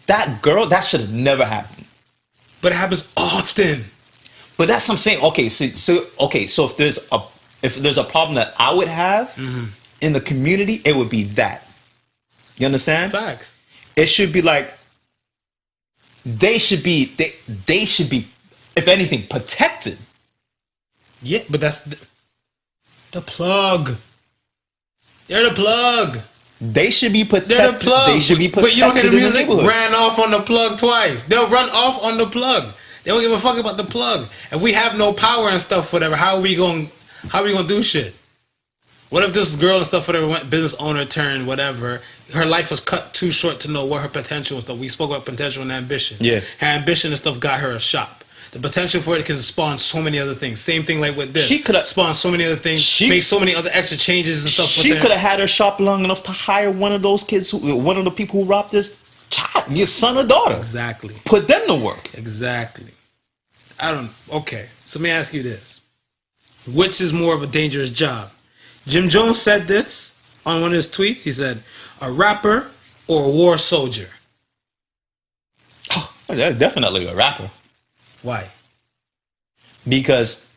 that girl, that should have never happened. But it happens often. But that's what I'm saying. Okay, so if there's a problem that I would have in the community, it would be that. You understand? Facts. It should be like they should be, if anything, protected. Yeah, but that's the plug. They're the plug. They should be protected. They're the plug. They should be protected. But you don't hear the music? The ran off on the plug twice. They'll run off on the plug. They don't give a fuck about the plug. If we have no power and stuff, whatever, how are we gonna do shit? What if this girl and stuff, whatever, went business owner turned whatever? Her life was cut too short to know what her potential and stuff. We spoke about potential and ambition. Yeah. Her ambition and stuff got her a shop. The potential for it can spawn so many other things. Same thing like with this. She could have spawned so many other things. Make so many other extra changes and stuff. She could have had her shop long enough to hire one of those kids, one of the people who robbed this child, your son or daughter. Exactly. Put them to work. Exactly. Okay, so let me ask you this. Which is more of a dangerous job? Jim Jones said this on one of his tweets. He said, a rapper or a war soldier? Oh, definitely a rapper. Why? Because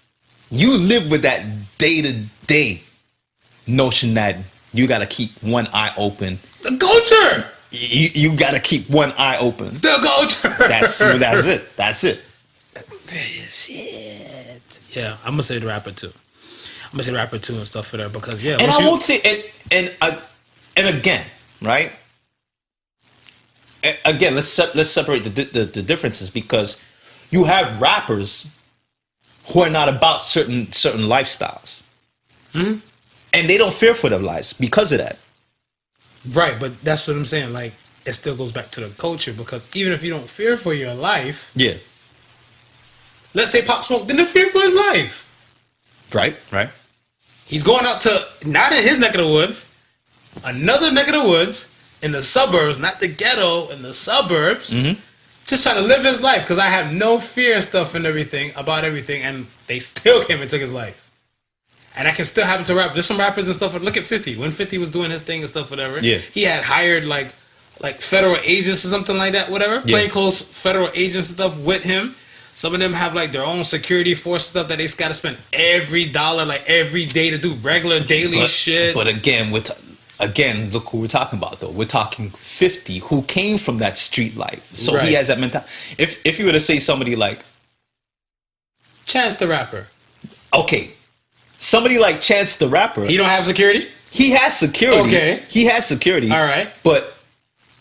you live with that day-to-day notion that you got to keep one eye open. The culture! You got to keep one eye open. The culture! That's it. That's it. Shit. Yeah, I'm going to say the rapper too. I'm going to say rapper too and stuff for that because, yeah. And I won't say, and again, right? Again, let's separate the differences because you have rappers who are not about certain lifestyles, and they don't fear for their lives because of that. Right, but that's what I'm saying. Like, it still goes back to the culture, because even if you don't fear for your life, Yeah. let's say Pop Smoke didn't fear for his life. Right. He's going out to, not in his neck of the woods, another neck of the woods, in the suburbs, not the ghetto, in the suburbs, just trying to live his life, because I have no fear and stuff and everything about everything, and they still came and took his life. And that can still happen to rap. There's some rappers and stuff. Look at 50. When 50 was doing his thing and stuff, whatever. Yeah. He had hired like federal agents or something like that, whatever. Yeah. Plainclothes federal agents and stuff with him. Some of them have like their own security force stuff that they got to spend every dollar, like every day, to do regular daily shit. But again, look who we're talking about though. We're talking 50 who came from that street life. So he has that mentality. If you were to say somebody like Chance the Rapper. Okay. Somebody like Chance the Rapper. He don't have security? He has security. Okay. He has security. All right. But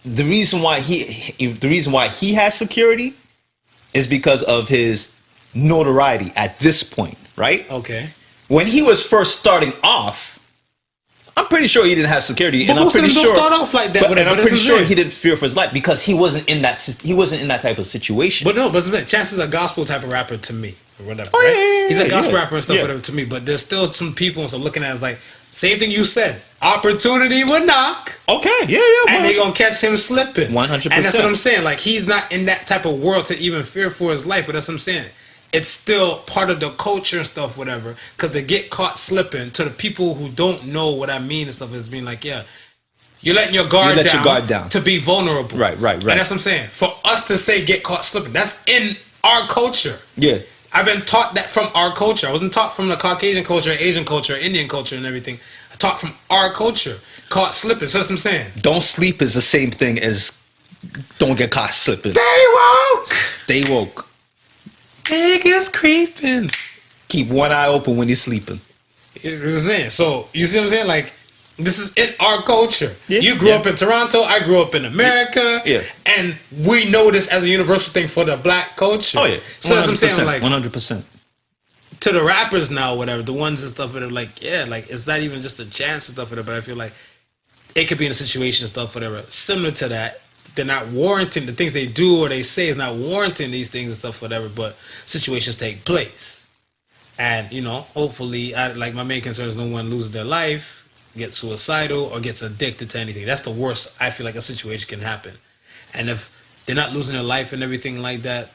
the reason why he has security is because of his notoriety at this point, right? Okay. When he was first starting off, I'm pretty sure he didn't have security, but and I'm pretty sure don't start off like that. And I'm pretty sure he didn't fear for his life because he wasn't in that type of situation. But Chance is a gospel type of rapper to me, or whatever. Oh, right? Yeah, he's a gospel rapper and stuff, whatever to me. But there's still some people so looking at it as like same thing you said. Opportunity would knock. Okay, yeah, and they gonna catch him slipping. 100%. And that's what I'm saying. Like he's not in that type of world to even fear for his life. But that's what I'm saying. It's still part of the culture and stuff, whatever. Because they get caught slipping. To the people who don't know what I mean and stuff, is being like, yeah, you're letting your guard down to be vulnerable. Right. And that's what I'm saying. For us to say get caught slipping, that's in our culture. Yeah. I've been taught that from our culture. I wasn't taught from the Caucasian culture, Asian culture, Indian culture, and everything. I taught from our culture. Caught slipping. So that's what I'm saying. Don't sleep is the same thing as don't get caught slipping. Stay woke. Stay woke. Niggas creeping. Keep one eye open when you're sleeping. You know what I'm saying? So, you see what I'm saying? Like, this is in our culture. Yeah. You grew up in Toronto. I grew up in America. Yeah. And we know this as a universal thing for the black culture. Oh, yeah. So, that's what I'm saying. Like, 100%. To the rappers now, whatever, the ones and stuff that are like, yeah, like, it's not even just a chance and stuff, whatever, but I feel like it could be in a situation and stuff, whatever, similar to that. They're not warranting the things they do or they say is not warranting these things and stuff, whatever, but situations take place. And, you know, hopefully, like my main concern is no one loses their life, gets suicidal, or gets addicted to anything. That's the worst I feel like a situation can happen. And if they're not losing their life and everything like that,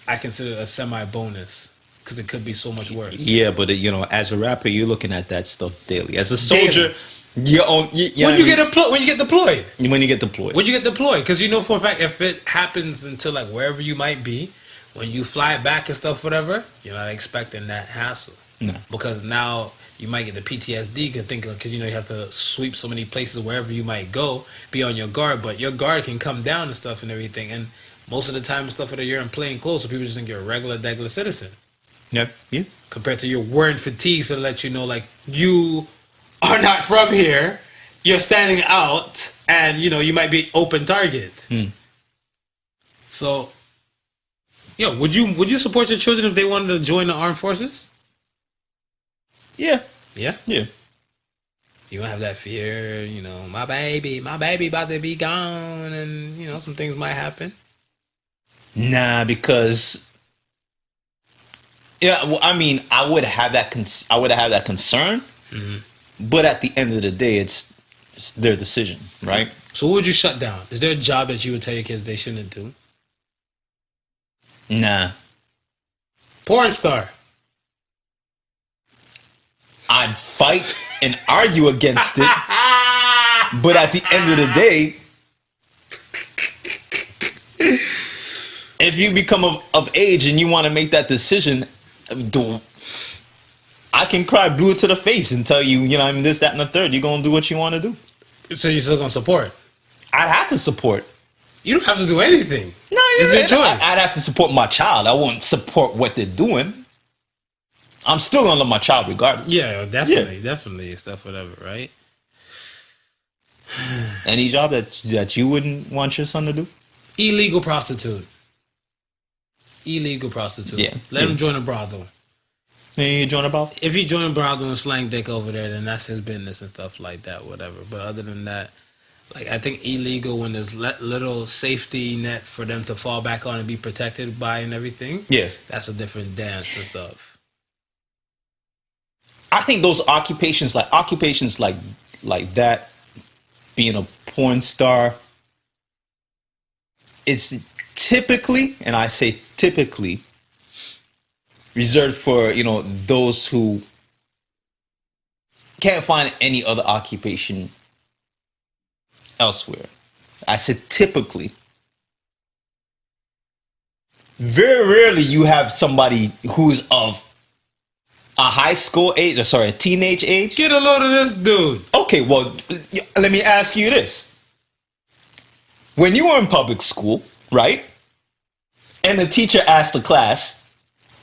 I consider it a semi-bonus because it could be so much worse. Yeah, but, you know, as a rapper, you're looking at that stuff daily. As a soldier... Daily. When you get deployed, because you know for a fact if it happens until like wherever you might be, when you fly back and stuff, whatever, you're not expecting that hassle. No, because now you might get the PTSD because you know you have to sweep so many places wherever you might go, be on your guard, but your guard can come down and stuff and everything, and most of the time and stuff that you're in plain clothes, so people just think you're a regular citizen. Yep. Yeah. Compared to you're wearing fatigues to let you know like you are not from here, you're standing out, and you know you might be open target. So, would you support your children if they wanted to join the armed forces? Yeah. You don't have that fear, you know, my baby about to be gone, and you know some things might happen. Nah, because I mean, I would have that concern. Mm-hmm. But at the end of the day, it's their decision, right? So what would you shut down? Is there a job that you would tell your kids they shouldn't do? Nah. Porn star. I'd fight and argue against it. But at the end of the day, if you become of age and you want to make that decision, I can cry blue to the face and tell you, you know, I mean, this, that, and the third. You're going to do what you want to do. So you're still going to support? I'd have to support. You don't have to do anything. No, it's your choice. I'd have to support my child. I won't support what they're doing. I'm still going to love my child regardless. Yeah, definitely. Stuff, whatever, right? Any job that you wouldn't want your son to do? Illegal prostitute. illegal prostitute. Yeah. Let him join a brothel. You join about? If he join a brothel and slang dick over there, then that's his business and stuff like that, whatever. But other than that, like, I think illegal when there's little safety net for them to fall back on and be protected by and everything. Yeah. That's a different dance and stuff. I think those occupations like that, being a porn star, it's typically, and I say typically, reserved for, you know, those who can't find any other occupation elsewhere. I said typically. Very rarely you have somebody who's of a high school age, or sorry, a teenage age. Get a load of this dude. Okay, well, let me ask you this. When you were in public school, right? And the teacher asked the class,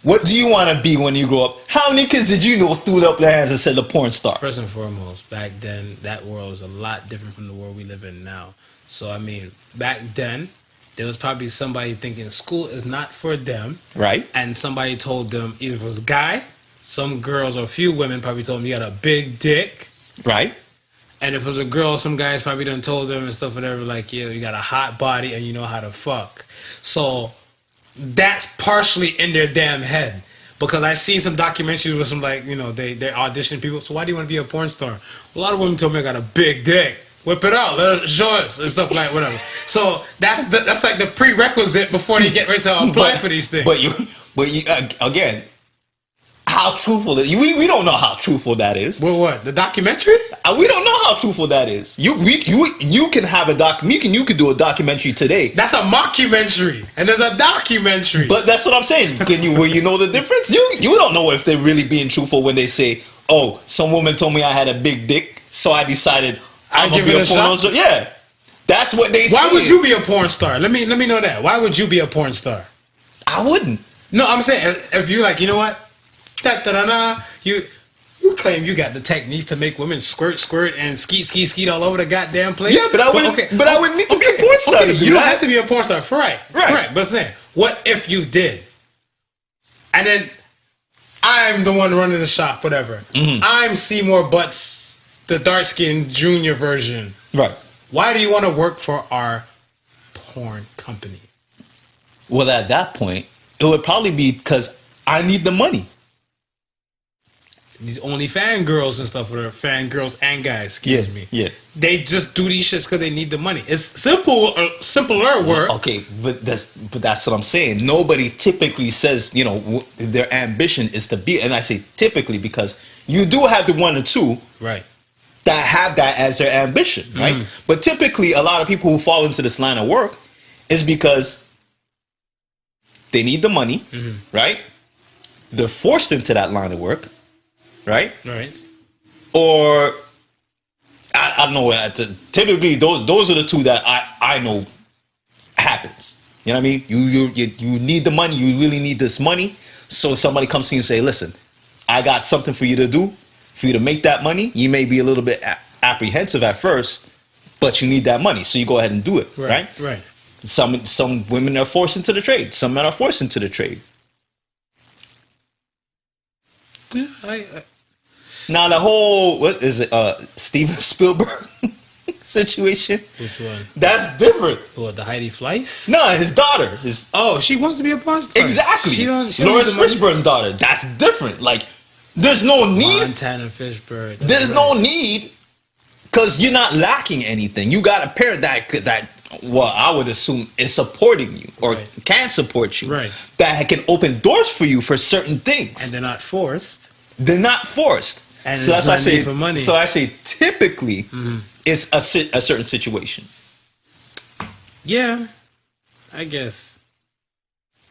what do you want to be when you grow up? How many kids did you know threw up their hands and said a porn star? First and foremost, back then, that world was a lot different from the world we live in now. So, I mean, back then, there was probably somebody thinking school is not for them. Right. And somebody told them, either it was a guy, some girls or a few women probably told them you got a big dick. Right. And if it was a girl, some guys probably done told them and stuff, whatever, like, yeah, you got a hot body and you know how to fuck. So that's partially in their damn head. Because I seen some documentaries with some, like, you know, they audition people. So why do you want to be a porn star? A lot of women told me I got a big dick. Whip it out, let it show us and stuff like whatever. So that's like the prerequisite before they get ready to apply for these things. But you again, how truthful is we don't know how truthful that is. Well, what, the documentary? We don't know how truthful that is. You can have a you can do a documentary today. That's a mockumentary, and there's a documentary. But that's what I'm saying. Will you know the difference? You don't know if they're really being truthful when they say, "Oh, some woman told me I had a big dick, so I decided I'm gonna be a porn star." Yeah, that's what they say. Why would you be a porn star? Let me know that. Why would you be a porn star? I wouldn't. No, I'm saying if you like, you know what? You claim you got the techniques to make women squirt and skeet all over the goddamn place. Yeah, but I wouldn't need to be a porn star. Okay, you don't have to be a porn star, right? But I'm saying, what if you did? And then I'm the one running the shop, whatever. Mm-hmm. I'm Seymour Butts, the dark-skinned junior version. Right. Why do you want to work for our porn company? Well, at that point, it would probably be because I need the money. These only fangirls and stuff, or fangirls and guys, excuse me. Yeah. They just do these shits because they need the money. It's simpler work. Okay, but that's what I'm saying. Nobody typically says, you know, their ambition is to be, and I say typically because you do have the one or two, right, that have that as their ambition, right? Mm. But typically, a lot of people who fall into this line of work is because they need the money, mm-hmm. right? They're forced into that line of work. Right? Right. Or I don't know. Typically, those are the two that I know happens. You know what I mean? You need the money. You really need this money. So somebody comes to you and say, "Listen, I got something for you to do. For you to make that money, you may be a little bit apprehensive at first, but you need that money. So you go ahead and do it. Right? Right. Some women are forced into the trade. Some men are forced into the trade. Yeah, Now the whole, what is it, Steven Spielberg situation? Which one? That's different. What, the Heidi Fleiss? No, his daughter. She wants to be a porn star. Exactly. She don't Lawrence Fishburne's daughter. That's different. Like, there's no need. Montana Fishburne. There's no need, because you're not lacking anything. You got a parent that well, I would assume is supporting you or can support you. Right. That can open doors for you for certain things. And they're not forced. They're not forced. And so that's why I say. For money. So I say typically it's a certain situation. Yeah, I guess,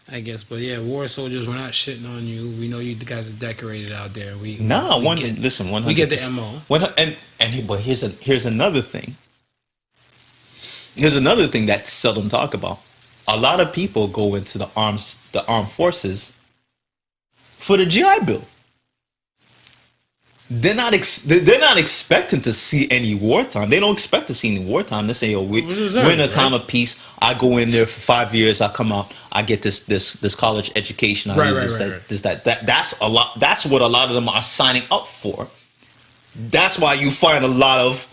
but yeah, war soldiers, we're not shitting on you. We know you guys are decorated out there. We get the MO. But here's another thing. Here's another thing that's seldom talked about. A lot of people go into the armed forces for the GI Bill. they're not expecting to see any wartime. They don't expect to see any wartime. They say, "Oh, we're in a time of peace. I go in there for 5 years. I come out. I get this college education. I do this, that. That's a lot. That's what a lot of them are signing up for. That's why you find a lot of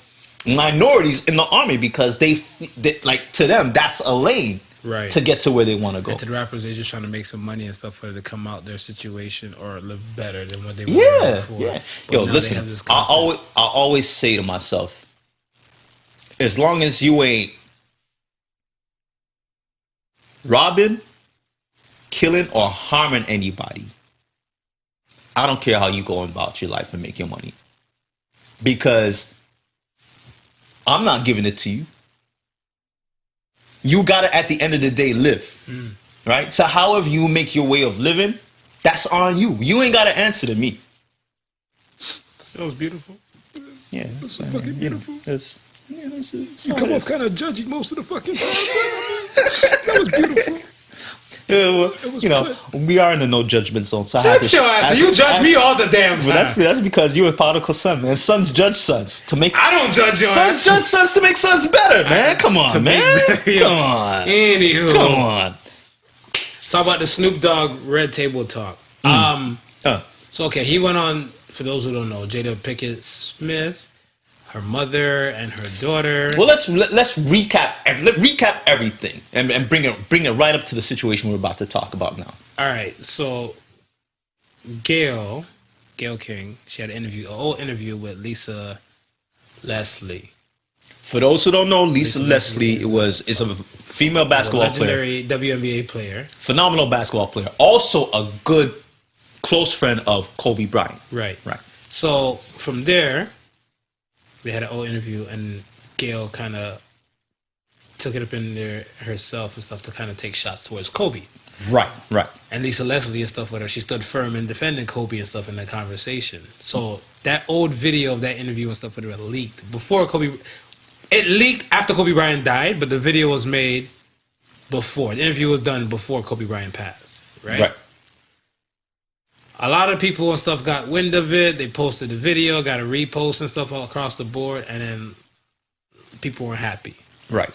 minorities in the army, because they like, to them that's a lane to get to where they want to go. And to the rappers, they're just trying to make some money and stuff for it to come out their situation or live better than what they were before. Yeah. Yo, listen, I always say to myself, as long as you ain't robbing, killing, or harming anybody, I don't care how you go about your life and make your money, because I'm not giving it to you. You gotta, at the end of the day, live. Right? So however you make your way of living, that's on you. You ain't gotta answer to me. That was beautiful. Yeah. This is fucking beautiful. You come off kind of judgy most of the fucking time. That was beautiful. Yeah, well, we are in the no judgment zone. So shut your ass. You judge me all the damn time. That's because you're a Podical son, man. Sons judge sons to make. I don't judge your sons ass. Judge sons to make sons better, man. Come on, man. Come on. Anywho, come on. Let's talk about the Snoop Dogg Red Table Talk. So okay, he went on. For those who don't know, Jada Pinkett Smith, her mother and her daughter. Well, let's recap everything and bring it right up to the situation we're about to talk about now. All right, so Gail King, she had an old interview with Lisa Leslie. For those who don't know, Lisa Leslie is a female basketball player, legendary WNBA player, phenomenal basketball player, also a good close friend of Kobe Bryant. Right. So from there, we had an old interview, and Gail kind of took it up in there herself and stuff to kind of take shots towards Kobe. Right. And Lisa Leslie and stuff with her, she stood firm in defending Kobe and stuff in that conversation. So that old video of that interview and stuff with her leaked before Kobe. It leaked after Kobe Bryant died, but the video was made before. The interview was done before Kobe Bryant passed. Right. A lot of people and stuff got wind of it. They posted the video, got a repost and stuff all across the board, and then people weren't happy. Right.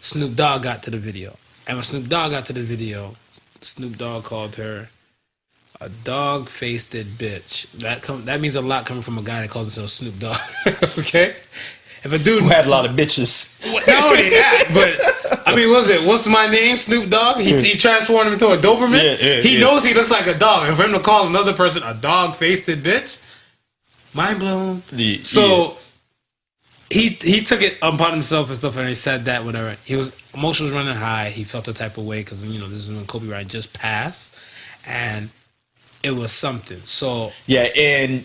Snoop Dogg got to the video. And when Snoop Dogg got to the video, Snoop Dogg called her a dog-faced bitch. That means a lot coming from a guy that calls himself Snoop Dogg. Okay? If a dude who had a lot of bitches. Not only that, but I mean, what's my name? Snoop Dogg? He transformed him into a Doberman? He knows he looks like a dog. And for him to call another person a dog-faced bitch, mind blown. So he took it upon himself and stuff, and he said that whatever. Emotions running high. He felt the type of way because this is when Kobe Bryant just passed, and it was something. So yeah, and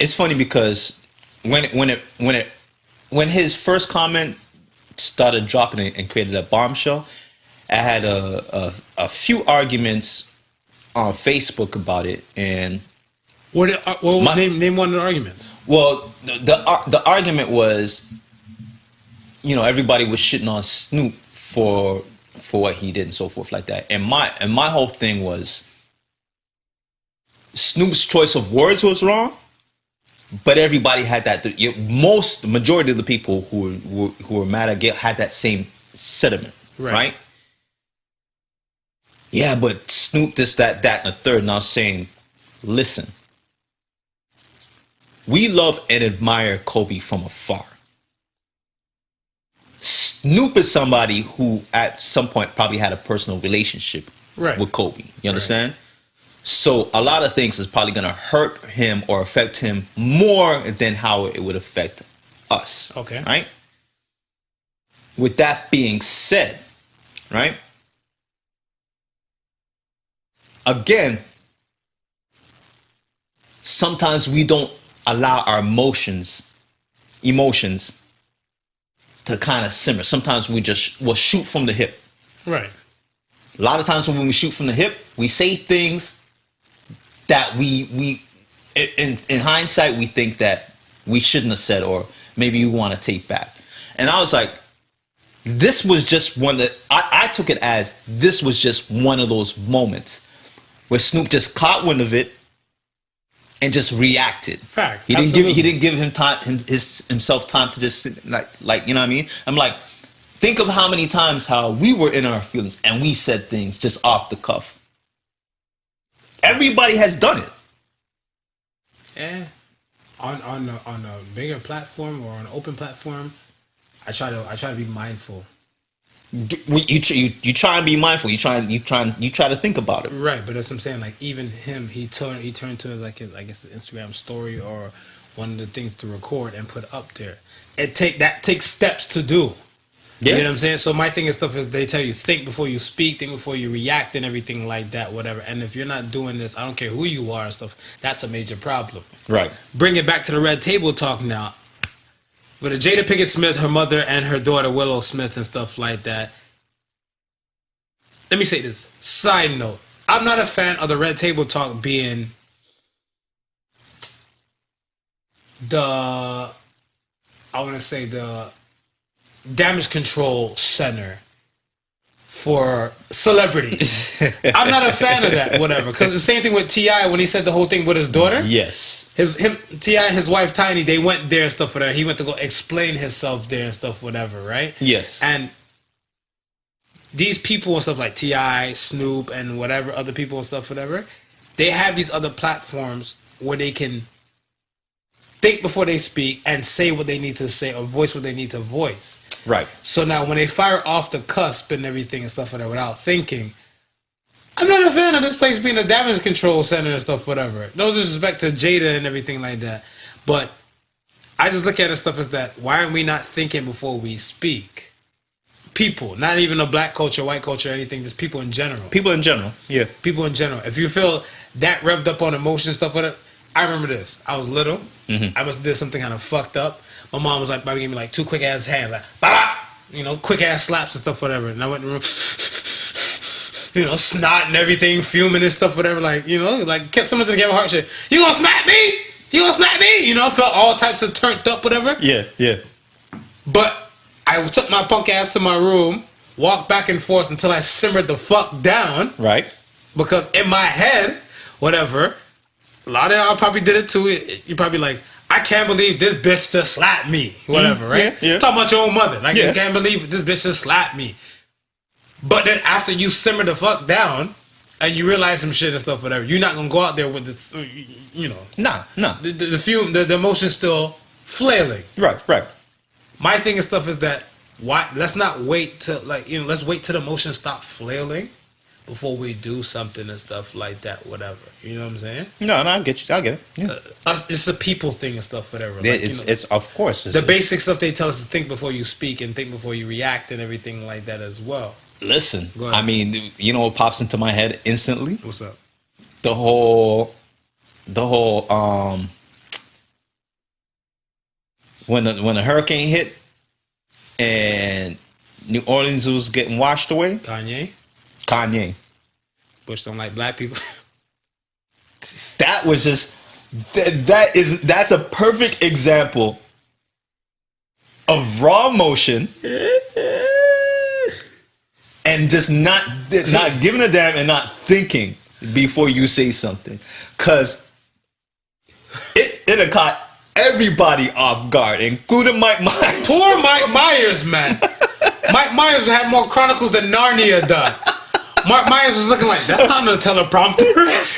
it's funny because when his first comment started dropping and created a bombshell, I had a few arguments on Facebook about it, and name one of the arguments. Well, the argument was, everybody was shitting on Snoop for what he did and so forth like that, and my whole thing was Snoop's choice of words was wrong. But everybody had that. Majority of the people who were mad at Gail had that same sentiment, right? Yeah, but Snoop this, that, and the third. And I was saying, listen, we love and admire Kobe from afar. Snoop is somebody who, at some point, probably had a personal relationship with Kobe. You understand? So a lot of things is probably going to hurt him or affect him more than how it would affect us. Okay. Right? With that being said, right? Again, sometimes we don't allow our emotions to kind of simmer. Sometimes we'll shoot from the hip. Right. A lot of times when we shoot from the hip, we say things that we in hindsight we think that we shouldn't have said, or maybe you want to take back. And I was like, this was just one that I took it as this was just one of those moments where Snoop just caught wind of it and just reacted. Fact. He Absolutely. didn't give himself time to just sit, like you know what I mean. I'm like, think of how many times how we were in our feelings and we said things just off the cuff. Everybody has done it. Yeah. On a bigger platform or an open platform, I try to be mindful. You try and be mindful. You try to think about it. Right, but that's what I'm saying. Like even him, he turned to like his, I guess, Instagram story or one of the things to record and put up there. That takes steps to do. Yeah. You know what I'm saying? So my thing and stuff is they tell you think before you speak, think before you react, and everything like that, whatever. And if you're not doing this, I don't care who you are and stuff. That's a major problem. Right. Bring it back to the red table talk now. With Jada Pinkett Smith, her mother, and her daughter Willow Smith and stuff like that. Let me say this. Side note. I'm not a fan of the red table talk being the damage control center for celebrities. I'm not a fan of that, whatever. Because the same thing with T.I. when he said the whole thing with his daughter. Yes. T.I. and his wife Tiny, they went there and stuff, whatever. He went to go explain himself there and stuff, whatever, right? Yes. And these people and stuff like T.I., Snoop, and whatever other people and stuff, whatever, they have these other platforms where they can think before they speak and say what they need to say or voice what they need to voice. Right. So now when they fire off the cusp and everything and stuff like that without thinking, I'm not a fan of this place being a damage control center and stuff, whatever. No disrespect to Jada and everything like that. But I just look at it stuff as that, why aren't we not thinking before we speak? People, not even a black culture, white culture, or anything, just people in general. People in general. Yeah. People in general. If you feel that revved up on emotion and stuff, whatever, I remember this. I was little. Mm-hmm. I must have did something kind of fucked up. My mom was like, about to give me like 2 quick ass hands, like, bah! You know, quick ass slaps and stuff, whatever. And I went in the room, you know, snot and everything, fuming and stuff, whatever. Like, you know, like, kept someone to the Kevin Hart shit. You gonna smack me? You gonna smack me? You know, felt all types of turned up, whatever. Yeah, yeah. But I took my punk ass to my room, walked back and forth until I simmered the fuck down. Right. Because in my head, whatever, a lot of y'all probably did it too. You're probably like, I can't believe this bitch just slapped me. Whatever, right? Yeah, yeah. Talking about your own mother. Like, Yeah. you can't believe this bitch just slapped me. But then after you simmer the fuck down and you realize some shit and stuff, whatever, you're not going to go out there with the, you know. Nah. The emotion's still flailing. Right. My thing and stuff is that, let's not wait till, like, you know, let's wait till the emotions stop flailing before we do something and stuff like that, whatever. You know what I'm saying? No, I get you. I get it. Yeah. It's a people thing and stuff, whatever. Like, It's of course. The basic stuff they tell us to think before you speak and think before you react and everything like that as well. Listen, Go ahead. I mean, you know what pops into my head instantly? What's up? The whole when the hurricane hit and New Orleans was getting washed away. Kanye. Bush don't like black people. That was just that's a perfect example of raw emotion and just not giving a damn and not thinking before you say something, because it caught everybody off guard, including Mike Myers. Poor Mike Myers, man. Mike Myers had more chronicles than Narnia done. Mark Myers was looking like, that's not on the teleprompter.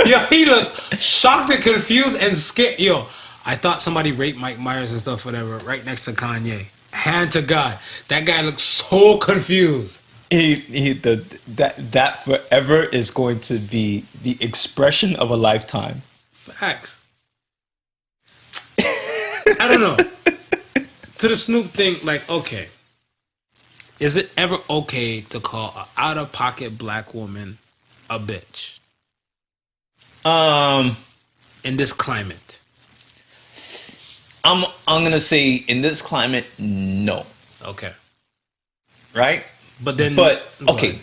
Yo, he looked shocked and confused and scared. Yo, I thought somebody raped Mike Myers and stuff, whatever, right next to Kanye. Hand to God. That guy looks so confused. That forever is going to be the expression of a lifetime. Facts. I don't know. To the Snoop thing, like, okay. Is it ever okay to call an out-of-pocket black woman a bitch? In this climate. I'm gonna say in this climate, no. Okay. Right? But okay. ahead.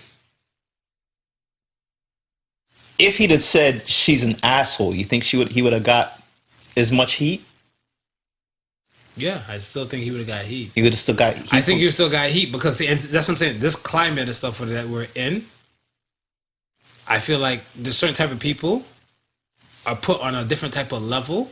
If he'd have said she's an asshole, you think he would have got as much heat? Yeah, I still think he would have got heat. He would have still got heat. I think he would still got heat because see, and that's what I'm saying. This climate and stuff that we're in, I feel like there's certain type of people are put on a different type of level,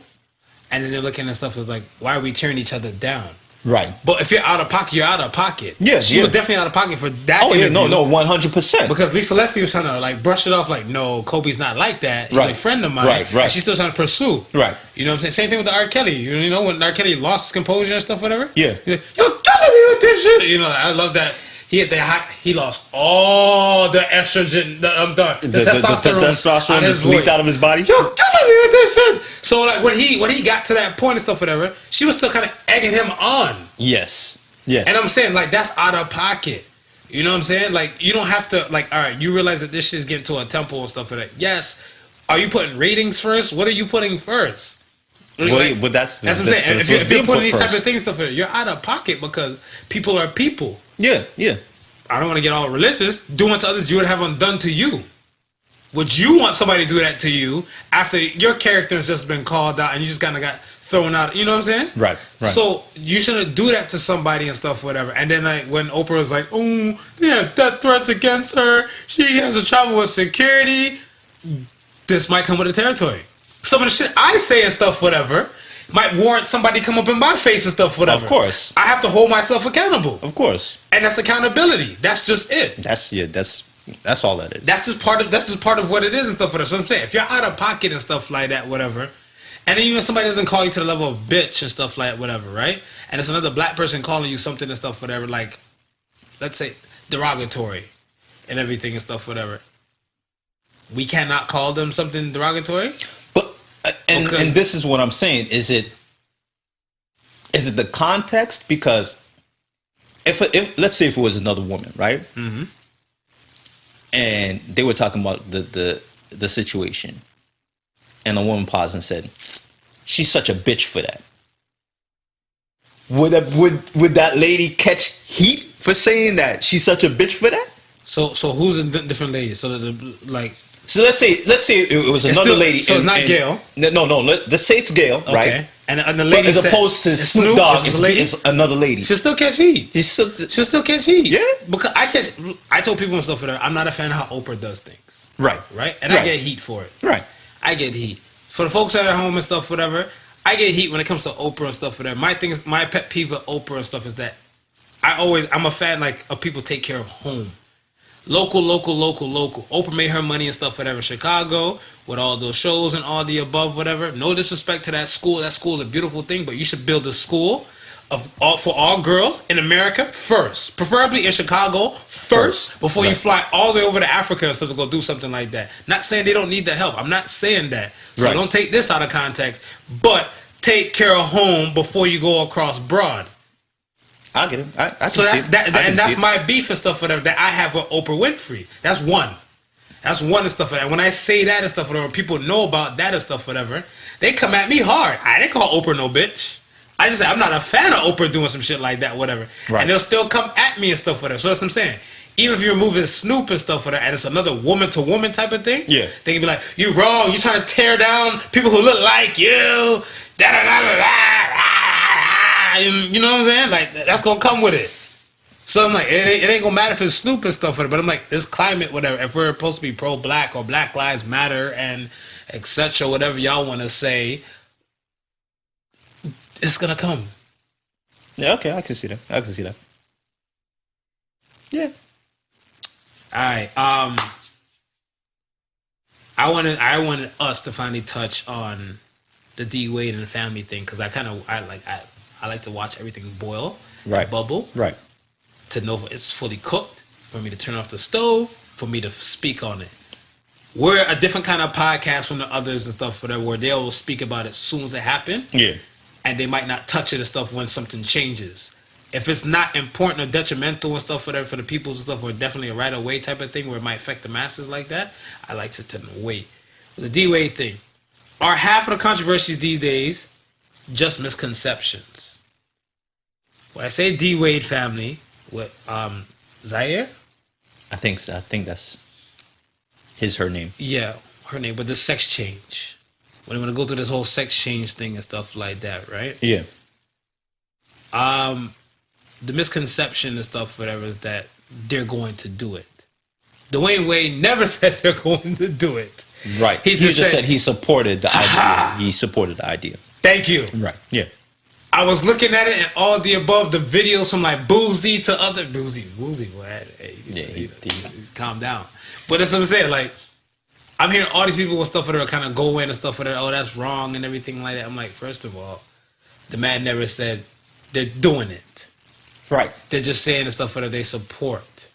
and then they're looking at stuff as like, why are we tearing each other down? Right. But if you're out of pocket, you're out of pocket. Yeah, she was definitely out of pocket for that. Oh, interview. yeah, no, 100%. Because Lisa Leslie was trying to like brush it off, like, no, Kobe's not like that. He's a friend of mine. Right. And she's still trying to pursue. Right. You know what I'm saying? Same thing with the R. Kelly. You know, when R. Kelly lost his composure and stuff, whatever. Yeah. He's like, you're killing me with this shit. You know, I love that. He lost all the estrogen, the testosterone on his leaked out of his body. You're killing me with this shit. So like when he got to that point and stuff, whatever, she was still kind of egging him on. Yes. And I'm saying like that's out of pocket. You know what I'm saying? Like you don't have to like. All right, you realize that this shit's getting to a tempo and stuff like that. Yes. Are you putting ratings first? What are you putting first? But that's what I'm saying. If you're putting these type of things stuff, you're out of pocket because people are people. Yeah. I don't want to get all religious. Do unto others you would have done to you. Would you want somebody to do that to you after your character has just been called out and you just kind of got thrown out? You know what I'm saying? Right. So you shouldn't do that to somebody and stuff, whatever. And then like when Oprah was like, oh, yeah, death threats against her. She has to travel with security. This might come with the territory. Some of the shit I say and stuff, whatever, might warrant somebody come up in my face and stuff, whatever. Of course. I have to hold myself accountable. Of course. And that's accountability. That's just it. That's all that is. That's just part of what it is and stuff, whatever. So I'm saying, if you're out of pocket and stuff like that, whatever, and then even somebody doesn't call you to the level of bitch and stuff like that, whatever, right? And it's another black person calling you something and stuff, whatever, like, let's say, derogatory and everything and stuff, whatever. We cannot call them something derogatory? And this is what I'm saying. Is it the context? Because if let's say if it was another woman, right? Mm-hmm. And they were talking about the situation, and a woman paused and said, "She's such a bitch for that." Would that lady catch heat for saying that she's such a bitch for that? So who's a different lady? So like. So let's say it was another lady. So it's not Gail. No. Let's say it's Gail, right? Okay. And the lady, as opposed to Snoop Dogg, it's another lady. She'll still catch heat. She'll still catch heat. Yeah. Because I told people and stuff for her, I'm not a fan of how Oprah does things. Right. And I get heat for it. Right. I get heat. For the folks that are at home and stuff, whatever, I get heat when it comes to Oprah and stuff, whatever. My pet peeve with Oprah and stuff is that I'm a fan like of people take care of home. Local. Oprah made her money and stuff, whatever. Chicago, with all those shows and all the above, whatever. No disrespect to that school. That school is a beautiful thing, but you should build a school for all girls in America first. Preferably in Chicago first before you fly all the way over to Africa and stuff to go do something like that. Not saying they don't need the help. I'm not saying that. So don't take this out of context. But take care of home before you go across broad. I get it. I can so that's see that, it. and that's my beef and stuff whatever that I have with Oprah Winfrey. That's one and stuff like that. When I say that and stuff whatever, people know about that and stuff whatever. They come at me hard. I didn't call Oprah no bitch. I just say I'm not a fan of Oprah doing some shit like that, whatever. Right. And they'll still come at me and stuff whatever. So that's what I'm saying. Even if you're moving Snoop and stuff whatever, and it's another woman to woman type of thing, they can be like, "You wrong. You trying to tear down people who look like you." Da da da da da. You know what I'm saying? Like that's gonna come with it. So I'm like, it ain't gonna matter if it's Snoop and stuff, but I'm like, this climate, whatever. If we're supposed to be pro-black or Black Lives Matter and etc., whatever y'all want to say, it's gonna come. Yeah, okay, I can see that. Yeah. All right. I wanted us to finally touch on the D Wade and the family thing because I like to watch everything boil, bubble, to know if it's fully cooked, for me to turn off the stove, for me to speak on it. We're a different kind of podcast from the others and stuff, whatever, where they'll speak about it as soon as it happened. Yeah. And they might not touch it and stuff when something changes. If it's not important or detrimental and stuff, whatever, for the people and stuff, or definitely a right away type of thing where it might affect the masses like that, I like to tend to wait. The D Wade thing. Are half of the controversies these days just misconceptions? When I say D Wade family, what Zaire? I think so. I think that's her name. Yeah, her name. But the sex change. When they want to go through this whole sex change thing and stuff like that, right? Yeah. The misconception and stuff, whatever, is that they're going to do it. Dwayne Wade never said they're going to do it. Right. He just said he supported the idea. He supported the idea. Thank you. Right. Yeah. I was looking at it and all the above, the videos from like Boozy to other Boozy. What? Hey, Yeah, calm down. But that's what I'm saying. Like, I'm hearing all these people with stuff that are kind of go in and stuff that are, oh, that's wrong and everything like that. I'm like, first of all, the man never said they're doing it. Right. They're just saying the stuff that they support.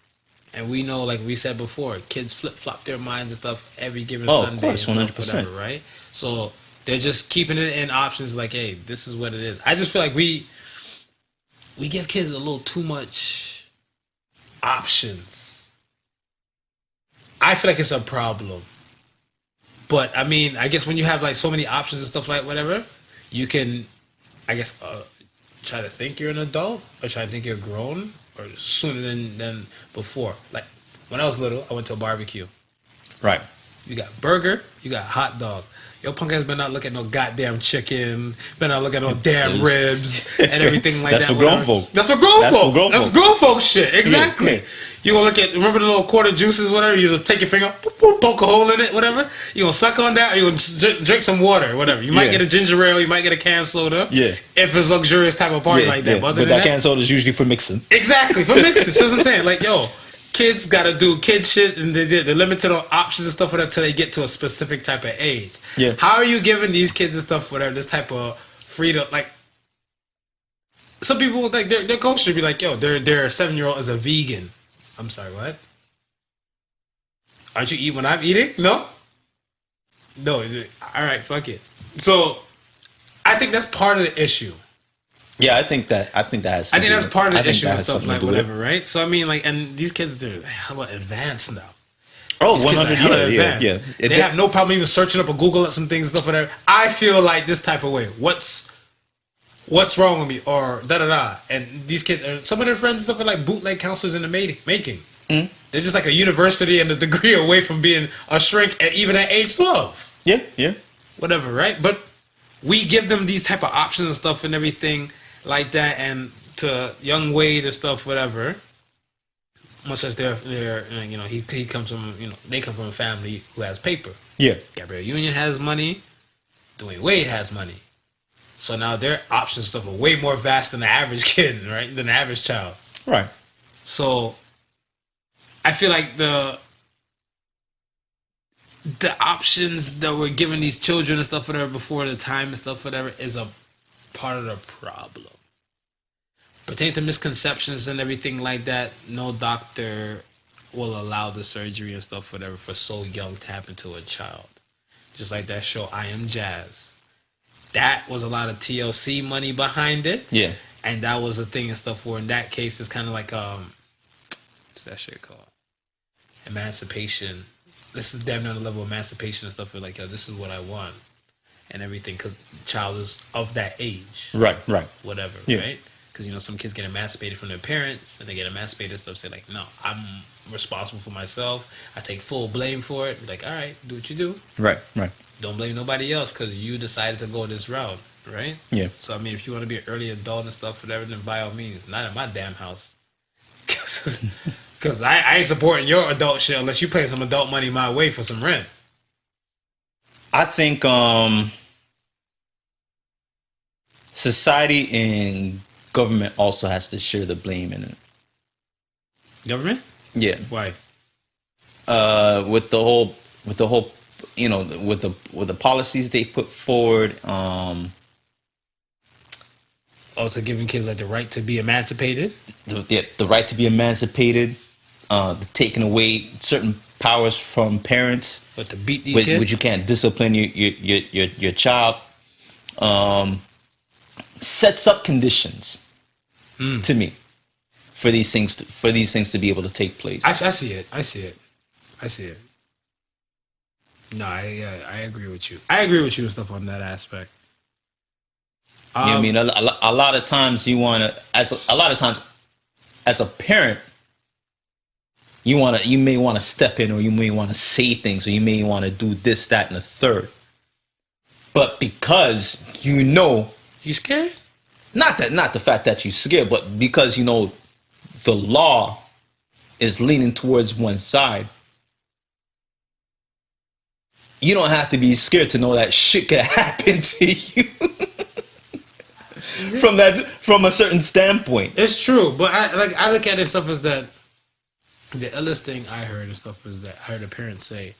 And we know, like we said before, kids flip-flop their minds and stuff every given Sunday. Of course, 100%. Whatever, right? So they're just keeping it in options like, hey, this is what it is. I just feel like we give kids a little too much options. I feel like it's a problem. But, I mean, I guess when you have, like, so many options and stuff like whatever, you can, I guess, try to think you're an adult or try to think you're grown or sooner than before. Like, when I was little, I went to a barbecue. Right. You got burger, you got hot dog. Your punk ass better not look at no goddamn chicken, better not look at no damn ribs and everything like that's that. For grown folk. That's for grown folk. That's grown folk shit. Exactly. Yeah. You gonna look at, remember the little quarter juices, whatever? You take your finger, boop, boop, poke a hole in it, whatever. You gonna suck on that, or you gonna drink some water, whatever. You might get a ginger ale, you might get a canned soda. Yeah. If it's luxurious type of party like that. Yeah. But that canned soda is usually for mixing. Exactly, for mixing. So that's what I'm saying. Like, yo, kids gotta do kid shit, and they're limited on options and stuff for that till they get to a specific type of age. Yeah. How are you giving these kids and stuff whatever this type of freedom? Like, some people like their coach should be like, yo, their 7-year-old is a vegan. I'm sorry, what? Aren't you eating when I'm eating? No. All right, fuck it. So, I think that's part of the issue. Yeah, I think that has. I think that's part of the issue and stuff like whatever, right? So I mean, like, and these kids they're hella advanced now. Oh, 100. Yeah. They have no problem even searching up or Google some things and stuff whatever. I feel like this type of way. What's wrong with me or da da da? And these kids, some of their friends and stuff are like bootleg counselors in the making. Mm. They're just like a university and a degree away from being a shrink, at even at age 12. Yeah. Whatever, right? But we give them these type of options and stuff and everything like that, and to young Wade and stuff, whatever. Much as they're you know, he comes from, you know, they come from a family who has paper. Yeah. Gabrielle Union has money. Dwayne Wade has money. So now their options and stuff are way more vast than the average kid, right? Than the average child. Right. So I feel like the options that we're giving these children and stuff whatever before the time and stuff whatever is a part of the problem. Pertaining to misconceptions and everything like that, no doctor will allow the surgery and stuff whatever for so young to happen to a child. Just like that show I Am Jazz. That was a lot of TLC money behind it. Yeah. And that was a thing and stuff where in that case it's kind of like what's that shit called? Emancipation. This is damn near on the level of emancipation and stuff where like, yo, this is what I want. And everything, because the child is of that age. Right. Whatever, Yeah. right? Because, you know, some kids get emancipated from their parents, and they get emancipated and stuff, say like, no, I'm responsible for myself. I take full blame for it. Like, all right, do what you do. Right. Don't blame nobody else because you decided to go this route, right? Yeah. So, I mean, if you want to be an early adult and stuff, whatever, then by all means, not in my damn house. Because I ain't supporting your adult shit unless you pay some adult money my way for some rent. I think society and government also has to share the blame in it. Government? Yeah. Why? With the whole, you know, with the policies they put forward. To giving kids like the right to be emancipated. The right to be emancipated. The taking away certain powers from parents. But to beat these kids, which you can't discipline your child. Sets up conditions to me for these things to be able to take place. I see it. No, I agree with you. I agree with you and stuff on that aspect. You know what I mean? A lot of times you want to, as a parent, you may want to step in, or you may want to say things, or you may want to do this, that, and the third. But because you know, you scared? Not the fact that you're scared, but because you know the law is leaning towards one side, you don't have to be scared to know that shit could happen to you from a certain standpoint. It's true, but I look at it stuff as that the illest thing I heard and stuff is that I heard a parent say,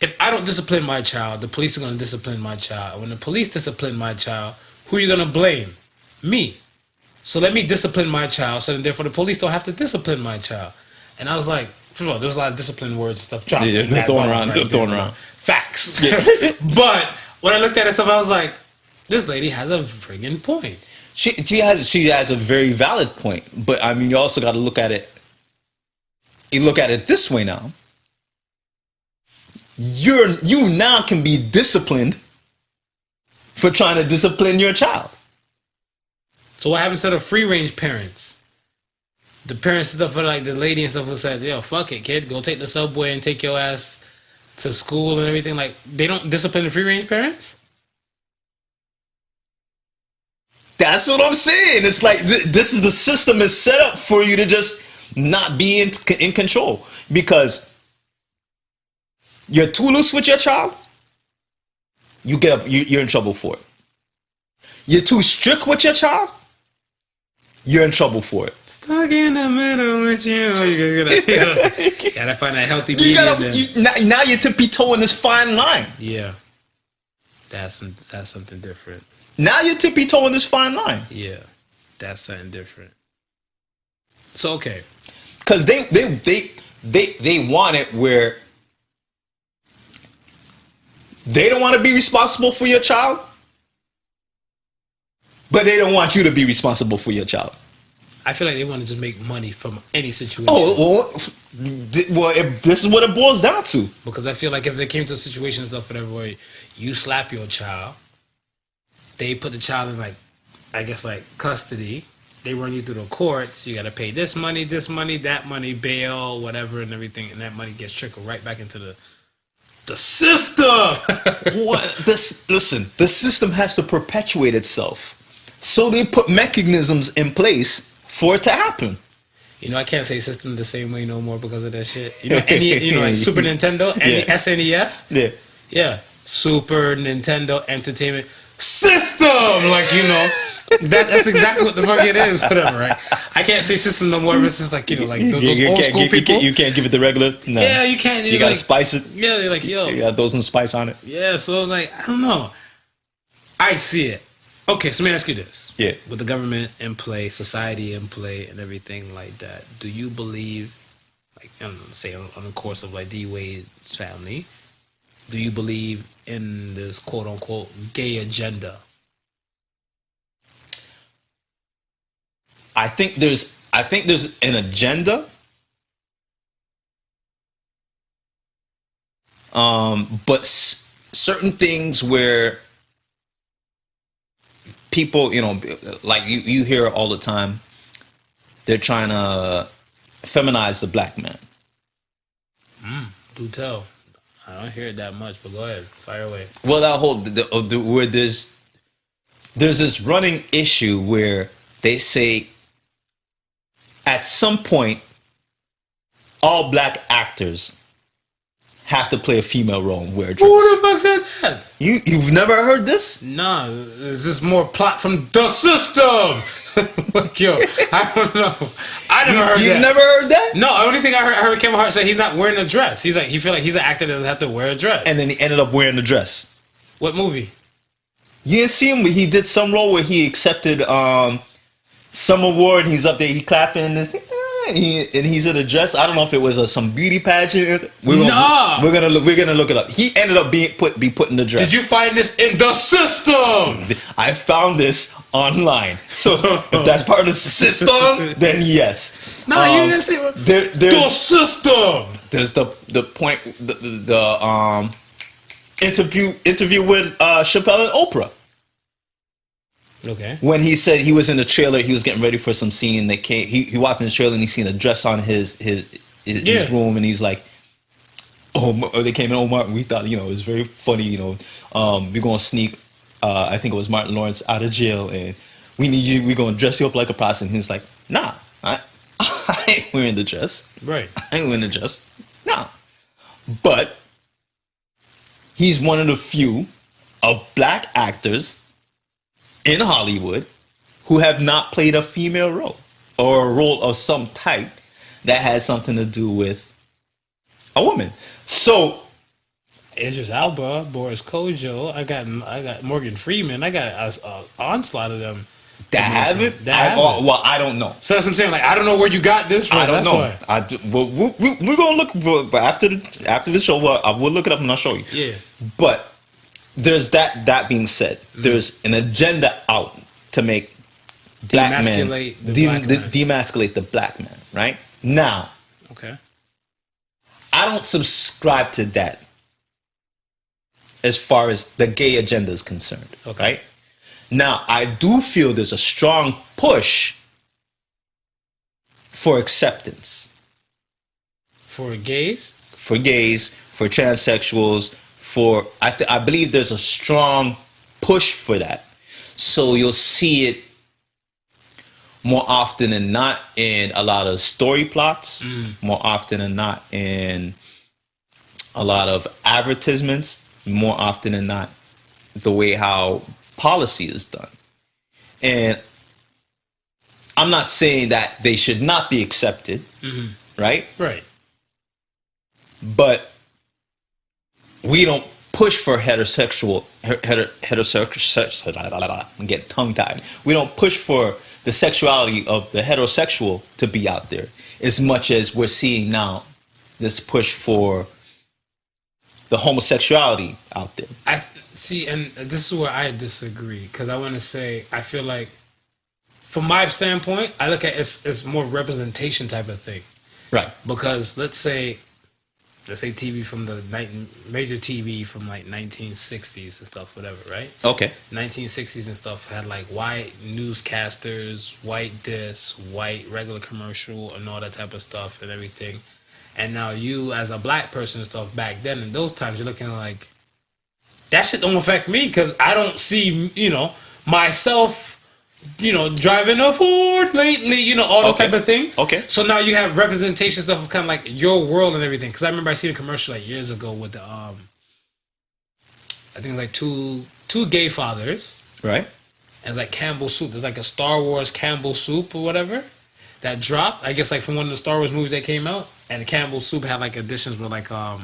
if I don't discipline my child, the police are going to discipline my child. And when the police discipline my child, who are you going to blame? Me. So let me discipline my child, so then therefore the police don't have to discipline my child. And I was like, first of all, there's a lot of discipline words and stuff. They're throwing around. Facts. Yeah. But when I looked at it stuff, I was like, this lady has a friggin' point. She has a very valid point. But I mean, you also got to look at it. You look at it this way now. You now can be disciplined for trying to discipline your child. So what happens to the free range parents? The parents and stuff, like the lady and stuff, who said, "Yo, fuck it, kid, go take the subway and take your ass to school and everything." Like, they don't discipline the free range parents. That's what I'm saying. It's like this is the system is set up for you to just not be in control, because you're too loose with your child. You're in trouble for it. You're too strict with your child. You're in trouble for it. Stuck in the middle with you. You gotta find that healthy medium. Now you're tippy-toeing this fine line. Yeah, that's something different. Now you're tippy-toeing this fine line. Yeah, that's something different. So okay, because they want it where they don't want to be responsible for your child, but they don't want you to be responsible for your child. I feel like they want to just make money from any situation. Oh, well, this is what it boils down to. Because I feel like if they came to a situation and stuff, whatever, where you slap your child, they put the child in, like, I guess, like, custody. They run you through the courts. You got to pay this money, that money, bail, whatever, and everything. And that money gets trickled right back into the system. Listen, the system has to perpetuate itself. So they put mechanisms in place for it to happen. You know, I can't say system the same way no more because of that shit. You know, like Super Nintendo, SNES. Yeah. Yeah. Super Nintendo Entertainment System. Like, you know, that's exactly what the fuck it is. Whatever, right? I can't say system no more. It's just like, you know, like those old school people. You can't give it the regular. No. Yeah, you can't. You gotta spice it. Yeah, they're like, yo. You gotta throw some spice on it. Yeah, so like, I don't know. I see it. Okay, so let me ask you this. Yeah. With the government in play, society in play, and everything like that, do you believe, like, I don't know, say on the course of like D Wade's family, do you believe in this quote unquote gay agenda? I think there's an agenda. But certain things where people, you know, like you hear all the time, they're trying to feminize the black man. Do tell. I don't hear it that much, but go ahead, fire away. Well, that whole where there's this running issue where they say at some point all black actors have to play a female role and wear a dress. Who the fuck said that? You've never heard this? Nah, is this more plot from the system? Like, yo, I don't know. I never heard that. You've never heard that? No, the only thing I heard Kevin Hart say he's not wearing a dress. He's like, he feel like he's an actor that doesn't have to wear a dress. And then he ended up wearing the dress. What movie? You didn't see him, but he did some role where he accepted some award and he's up there, he clapping and he's in a dress. I don't know if it was some beauty pageant. We're gonna look it up. He ended up being put in the dress. Did you find this in the system? I found this online. So if that's part of the system, then yes. No, you didn't say the system. There's the point the interview with Chappelle and Oprah. Okay. When he said he was in the trailer, he was getting ready for some scene. He walked in the trailer and he seen a dress on his room, and he's like, "Oh, they came in. Oh, Martin, we thought, you know, it was very funny. You know, we're gonna sneak. I think it was Martin Lawrence out of jail, and we need you. We're gonna dress you up like a prostitute." And he's like, "Nah, I ain't wearing the dress. Right. I ain't wearing the dress. Nah." But he's one of the few of black actors in Hollywood who have not played a female role or a role of some type that has something to do with a woman. So Idris Elba, Boris Kojo, I got Morgan Freeman, I got an onslaught of them. that haven't. Well, I don't know. So that's what I'm saying. Like, I don't know where you got this from. I don't That's know. why. We're gonna look, but after the show, we'll look it up and I'll show you. Yeah. But there's that. That being said, there's an agenda out to make black men demasculate the black man. Right now, Okay. I don't subscribe to that as far as the gay agenda is concerned. Okay. Right now, I do feel there's a strong push for acceptance. For gays? For transsexuals, I believe there's a strong push for that. So you'll see it more often than not in a lot of story plots, more often than not in a lot of advertisements, more often than not the way how policy is done. And I'm not saying that they should not be accepted, right? Right. But we don't push for heterosexual. I'm getting tongue tied. We don't push for the sexuality of the heterosexual to be out there as much as we're seeing now this push for the homosexuality out there. I see, and this is where I disagree, because I want to say, I feel like, from my standpoint, I look at it's more representation type of thing. Right. Because let's say TV from the major TV from like 1960s and stuff, whatever, right? Okay. 1960s and stuff had like white newscasters, white this, white regular commercial, and all that type of stuff and everything. And now you, as a black person and stuff back then, in those times, you're looking like, that shit don't affect me, because I don't see, myself, driving a Ford lately, all those type of things. Okay. So now you have representation stuff of kind of like your world and everything. Because I remember I seen a commercial like years ago with the, I think it was like two gay fathers. Right. And it's like Campbell soup. There's like a Star Wars Campbell soup or whatever that dropped. I guess like from one of the Star Wars movies that came out. And the Campbell soup had like additions with like, I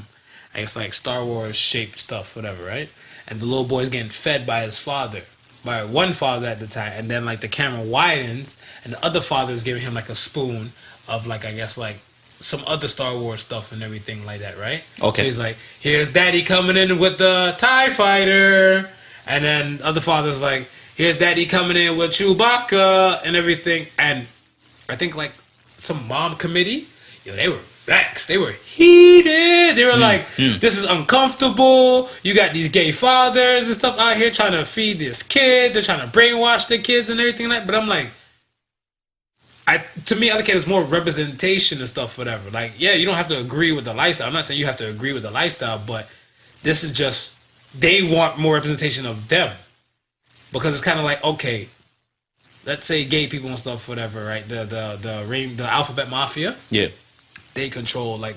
guess like Star Wars shaped stuff, whatever, right? And the little boy's getting fed by his father. By one father at the time, and then like the camera widens, and the other father is giving him like a spoon of like, I guess like some other Star Wars stuff and everything like that, right? Okay. So he's like, here's Daddy coming in with the TIE fighter, and then other father's like, here's Daddy coming in with Chewbacca and everything, and I think like some mom committee, they were vexed, they were heated, they were like, this is uncomfortable, you got these gay fathers and stuff out here trying to feed this kid, they're trying to brainwash the kids and everything like that. But I'm like, to me, I look at it as more representation and stuff, whatever. Like, yeah, you don't have to agree with the lifestyle. I'm not saying you have to agree with the lifestyle, but this is just, they want more representation of them. Because it's kind of like, okay, let's say gay people and stuff, whatever, right? The alphabet mafia. Yeah. They control, like,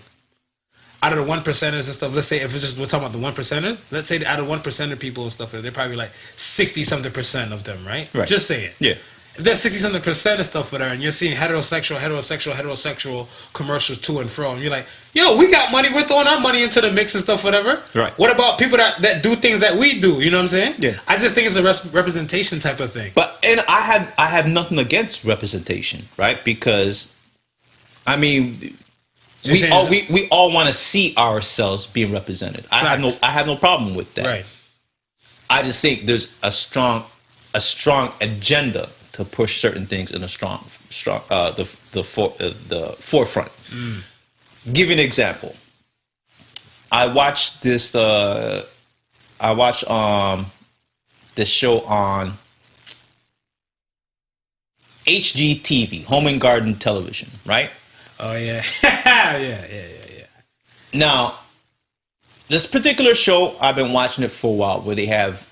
out of the 1%ers and stuff, let's say, if it's just, we're talking about the 1%ers, let's say out of 1% people and stuff, they're probably like 60-something% of them, right? Right. Just saying. Yeah. If there's 60-something% and stuff for there, and you're seeing heterosexual commercials to and fro, and you're like, yo, we got money, we're throwing our money into the mix and stuff, whatever. Right. What about people that do things that we do? You know what I'm saying? Yeah. I just think it's a representation type of thing. And I have nothing against representation, right? Because, I mean, we all want to see ourselves being represented. I have no problem with that. Right. I just think there's a strong agenda to push certain things in a strong the forefront. Give you an example. I watched this show on HGTV, Home and Garden Television, right? Oh yeah. yeah. Now, this particular show, I've been watching it for a while, where they have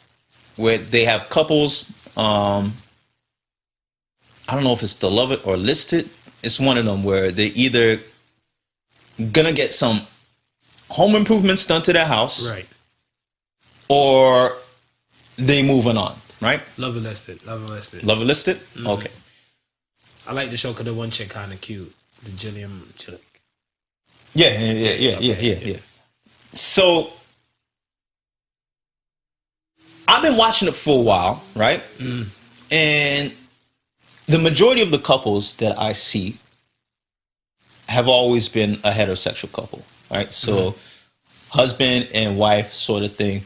couples. I don't know if it's the love it or listed. It's one of them where they're either gonna get some home improvements done to their house, Right. or they moving on, right? Love Enlisted. Love Enlisted. Love Enlisted? Okay. I like the show because the one chick kind of cute. The Jillian chick. Yeah. So I've been watching it for a while, right? And the majority of the couples that I see have always been a heterosexual couple, right? So husband and wife sort of thing,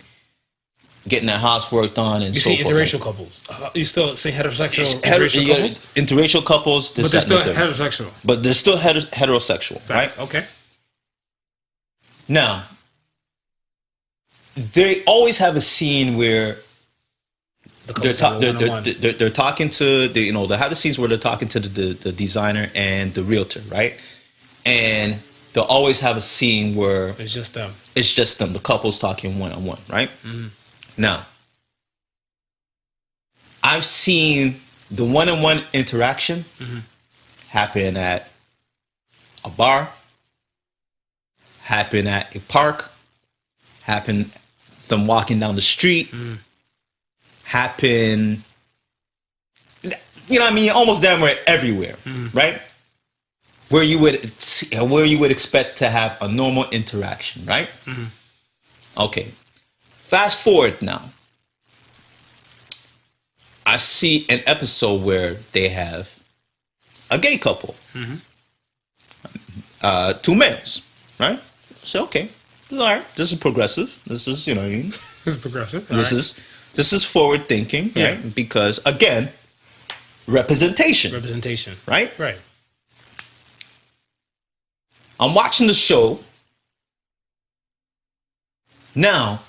getting their house worked on, and you so see forth. interracial couples. You still see heterosexual Interracial couples, but they're still heterosexual. But they're still heterosexual, Facts. right? Okay. Now, they always have a scene where they're talking to they have the scenes where they're talking to the designer and the realtor, right? And they'll always have a scene where it's just them. It's just them. The couple's talking one-on-one, right? Now, I've seen the one-on-one interaction happen at a bar, happen at a park, happen them walking down the street, happen, you know what I mean, almost damn near everywhere, right? Where you would expect to have a normal interaction, right? Okay. Fast forward now. I see an episode where they have a gay couple, 2 males, right? So okay, all right. This is progressive. This is This is progressive. This is forward thinking, right? Because again, representation, right? Right. I'm watching the show now.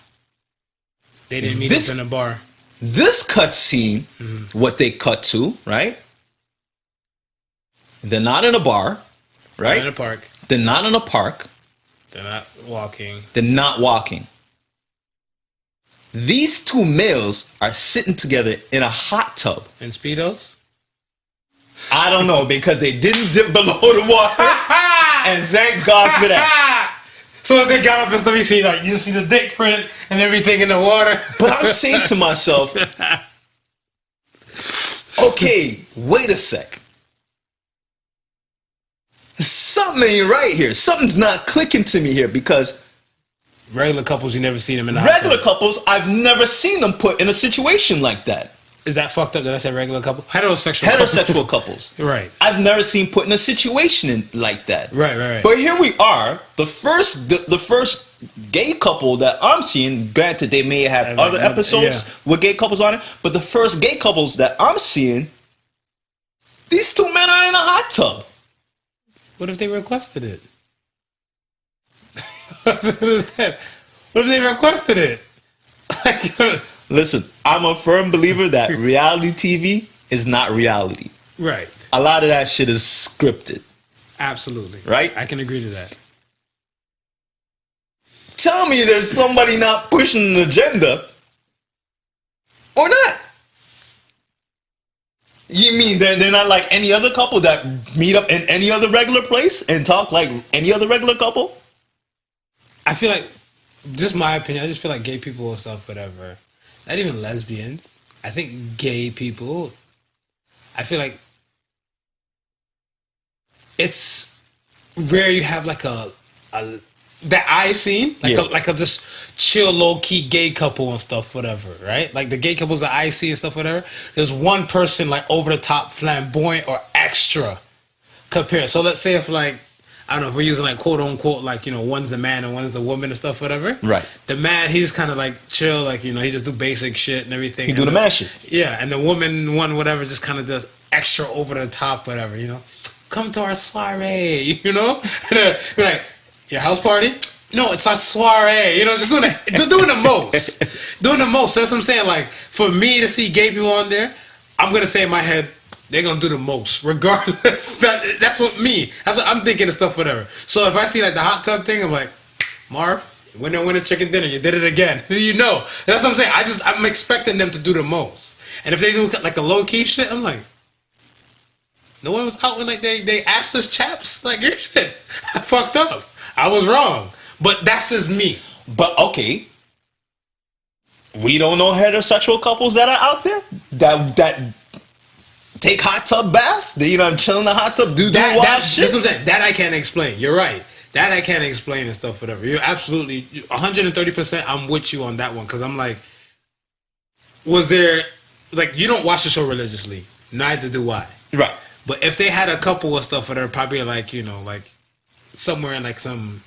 They didn't meet up in a bar. This cut scene, what they cut to, right? They're not in a bar, right? Not in a park. They're not in a park. They're not walking. They're not walking. These 2 males are sitting together in a hot tub. In Speedos? I don't know, because they didn't dip below the water. And thank God for that. So as they got up and stuff, you see the dick print and everything in the water. But I'm saying to myself, okay, wait a sec. Something ain't right here. Something's not clicking to me here, because regular couples, you never see them in the regular couples, I've never seen them put in a situation like that. Is that fucked up that I said regular couple? Heterosexual couples. Right. I've never seen put in a situation like that. Right. But here we are. The first gay couple that I'm seeing, granted they may have other episodes with gay couples on it, but the first gay couples that I'm seeing, these 2 men are in a hot tub. What if they requested it? What if they requested it? Listen, I'm a firm believer that reality TV is not reality. Right. A lot of that shit is scripted. Absolutely. Right? I can agree to that. Tell me there's somebody not pushing an agenda or not. You mean they're not like any other couple that meet up in any other regular place and talk like any other regular couple? I feel like, just my opinion, I just feel like gay people and stuff, whatever. Not even lesbians. I think gay people, I feel like it's rare you have like that I've seen, like a just chill, low-key gay couple and stuff, whatever, right? Like the gay couples that I see and stuff, whatever, there's one person like over-the-top, flamboyant, or extra compared. So let's say if like, I don't know, if we're using like quote-unquote, like, one's the man and one's the woman and stuff, whatever. Right. The man, he's kind of like chill, like, he just do basic shit and everything. He do the man shit. Yeah, and the woman one, whatever, just kind of does extra over-the-top, whatever, Come to our soiree, Be like, your house party? No, it's our soiree. Just doing the most. Doing the most. That's what I'm saying. Like, for me to see gay people on there, I'm going to say in my head, they're going to do the most, regardless. That's what I'm thinking of stuff, whatever. So if I see like the hot tub thing, I'm like, Marv, winner chicken dinner, you did it again. That's what I'm saying. I'm expecting them to do the most. And if they do like a low-key shit, I'm like, no one was out when like they asked us chaps, like, your shit. I fucked up. I was wrong. But that's just me. But okay, we don't know heterosexual couples that are out there that take hot tub baths. They, chill in the hot tub, do that wild shit. That's what I'm saying. That I can't explain. You're right. That I can't explain and stuff, whatever. You're absolutely 130%. I'm with you on that one because I'm like, was there, like, you don't watch the show religiously. Neither do I. Right. But if they had a couple of stuff that are probably like, like somewhere in like some,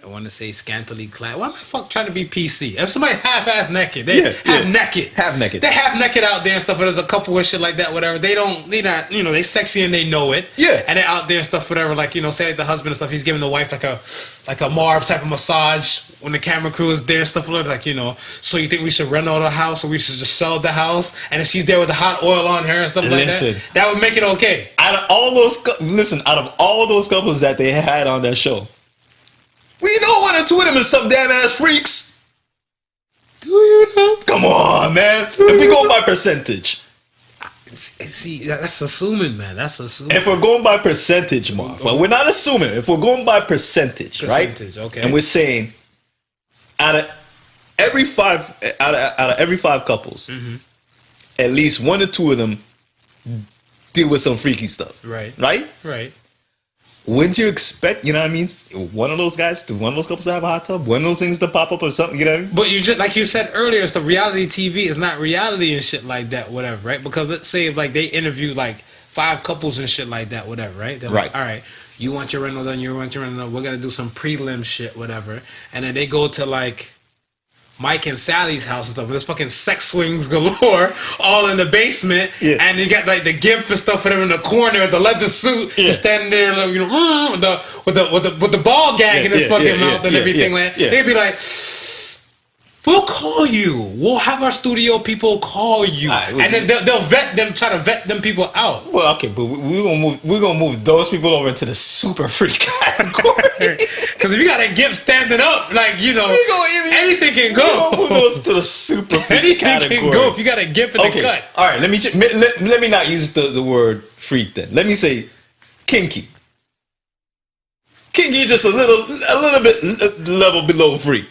I want to say scantily clad. Why am I trying to be PC? If somebody half-ass naked, they naked. Half naked. They half naked out there and stuff. And there's a couple of shit like that, whatever. They're not, they sexy and they know it. Yeah. And they're out there and stuff, whatever. Like, say like the husband and stuff, he's giving the wife like a Marv type of massage when the camera crew is there and stuff like, so you think we should rent out a house or we should just sell the house? And if she's there with the hot oil on her and stuff like that would make it okay. Out of all those couples that they had on that show, we know one or two of them is some damn ass freaks. Do you know? Come on, man. If we go by percentage. See, that's assuming, man. That's assuming. If we're going by percentage, Mark. Well, we're not assuming. If we're going by percentage, right? Okay. And we're saying out of every five couples, at least one or two of them deal with some freaky stuff. Right. Right? Wouldn't you expect, one of those couples to have a hot tub? One of those things to pop up or something, But you just, like you said earlier, it's the reality TV is not reality and shit like that, whatever, right? Because let's say if, like, they interview, like, 5 couples and shit like that, whatever, right? They're like, all right, you want your rental done, we're going to do some prelim shit, whatever. And then they go to, like, Mike and Sally's house and stuff. And there's fucking sex swings galore all in the basement. Yeah. And you got like the gimp and stuff for them in the corner with the leather suit, just standing there, like, with the ball gag in his fucking mouth and everything. They'd be like, we'll call you. We'll have our studio people call you, and then they'll try to vet them people out. Well, okay, but we're gonna move those people over into the super freak category. Because if you got a gimp standing up, like anything can go. We're gonna move those to the super freak category. Anything can go if you got a gimp in the cut. All right, let me not use the word freak then. Let me say kinky. Kinky just a little bit level below freak.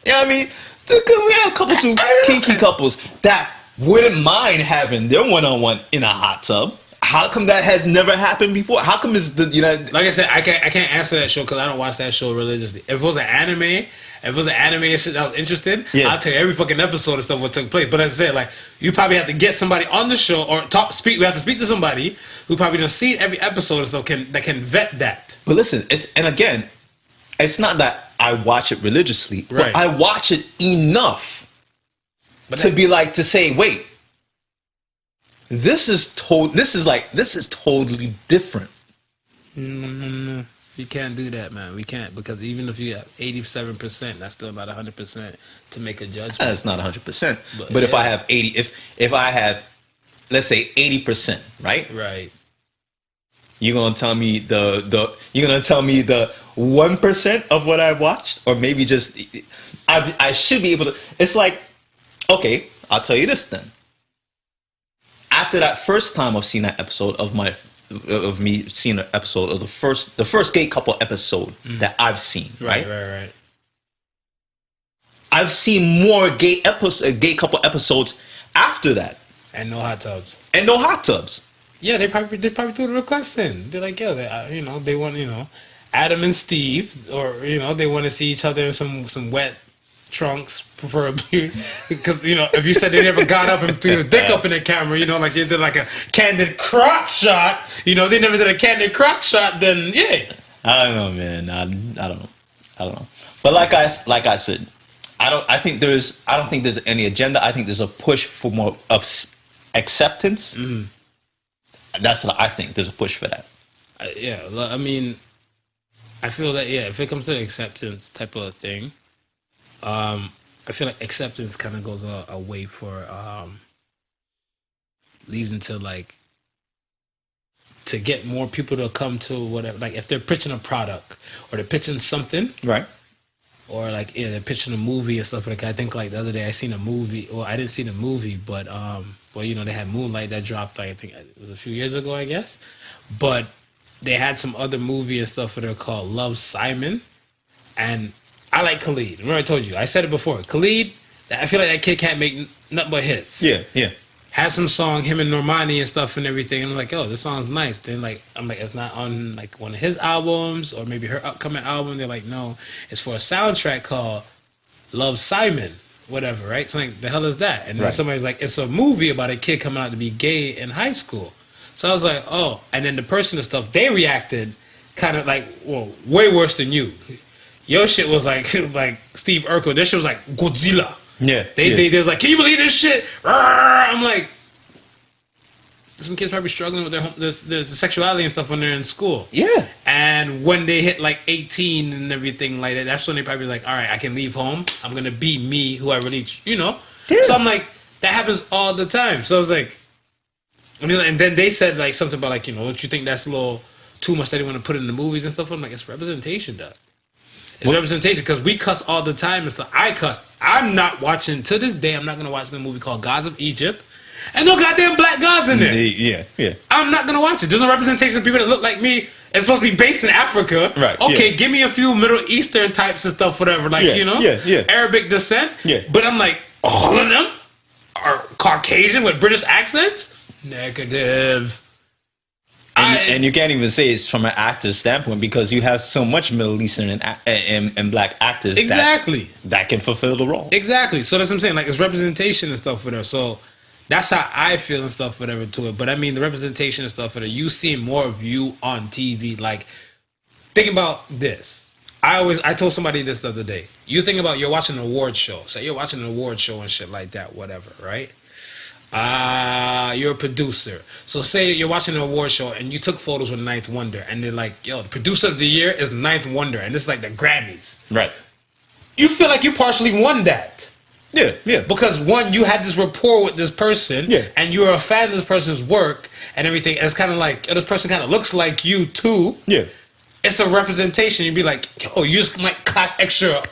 You know what I mean? We have a couple of kinky couples that wouldn't mind having their one-on-one in a hot tub. How come that has never happened before? How come it's like I said, I can't answer that show because I don't watch that show religiously. If it was an anime and shit that I was interested, I'll tell you every fucking episode and stuff what took place. But as I said, like, you probably have to get somebody on the show or we have to speak to somebody who probably doesn't see every episode and stuff that can vet that. But listen, it's not that I watch it religiously, but I watch it enough to say, wait, this is totally different. No. You can't do that, man. We can't, because even if you have 87%, that's still not 100% to make a judgment. That's not 100%. But if I have 80, if I have, let's say 80%, right? You're gonna tell me the 1% of what I watched, or maybe just I should be able to. It's like, okay, I'll tell you this then. After that first time of seeing that episode of me seeing an episode of the first gay couple episode that I've seen, right? I've seen more gay couple episodes after that, and no hot tubs. Yeah, they probably threw the request in. They're like, they want, Adam and Steve, or they want to see each other in some wet trunks, preferably, because if you said they never got up and threw the dick up in the camera, like they did like a candid crotch shot, they never did a candid crotch shot, then I don't know, man. I don't know. But like I said, I don't think there's any agenda. I think there's a push for more acceptance. That's what I think. There's a push for that. I mean, I feel that if it comes to the acceptance type of thing, I feel like acceptance kind of goes a way for leads into like to get more people to come to whatever. Like if they're pitching a product or they're pitching something, right? Or like they're pitching a movie and stuff like that. I think like the other day I seen a movie. Well, I didn't see the movie, but they had Moonlight that dropped like I think it was a few years ago, I guess. But they had some other movie and stuff that are called Love, Simon, and I like Khalid. Remember I told you. I said it before. Khalid, I feel like that kid can't make nothing but hits. Yeah, yeah. Had some song, him and Normani and stuff and everything. And I'm like, this song's nice. Then I'm like, it's not on like one of his albums or maybe her upcoming album. They're like, no, it's for a soundtrack called Love Simon, whatever, right? So like, the hell is that? And then somebody's like, it's a movie about a kid coming out to be gay in high school. So I was like, oh. And then the person and stuff, they reacted kind of like, well, way worse than you. Your shit was like Steve Urkel. Their shit was like Godzilla. Yeah. They was like, can you believe this shit? I'm like, some kids probably struggling with their sexuality and stuff when they're in school. Yeah. And when they hit like 18 and everything like that, that's when they probably like, all right, I can leave home. I'm gonna be me, who I really, Yeah. So I'm like, that happens all the time. So I was like, and then they said like something about like, don't you think that's a little too much that they want to put in the movies and stuff? I'm like, it's representation, dog. It's representation because we cuss all the time and stuff. I cuss. I'm not watching, to this day, I'm not going to watch the movie called Gods of Egypt. And no goddamn black gods in there. Yeah. I'm not going to watch it. There's no representation of people that look like me. It's supposed to be based in Africa. Right. Okay, give me a few Middle Eastern types and stuff, whatever. Like, Arabic descent. Yeah. But I'm like, all of them are Caucasian with British accents? Negative. And you can't even say it's from an actor's standpoint because you have so much Middle Eastern and black actors that can fulfill the role. Exactly. So that's what I'm saying. Like, it's representation and stuff for there. So that's how I feel and stuff, whatever, to it. But I mean, the representation and stuff for there, you see more of you on TV. Like, think about this. I told somebody this the other day. You think about you're watching an award show. So you're watching an award show and shit like that, whatever, right? You're a producer. So say you're watching an award show and you took photos with Ninth Wonder and they're like, yo, the producer of the year is Ninth Wonder and this is like the Grammys. Right. You feel like you partially won that. Yeah. Because one, you had this rapport with this person and you're a fan of this person's work and everything. And it's kind of like, this person kind of looks like you too. Yeah. It's a representation. You'd be like, oh, you just might clap extra,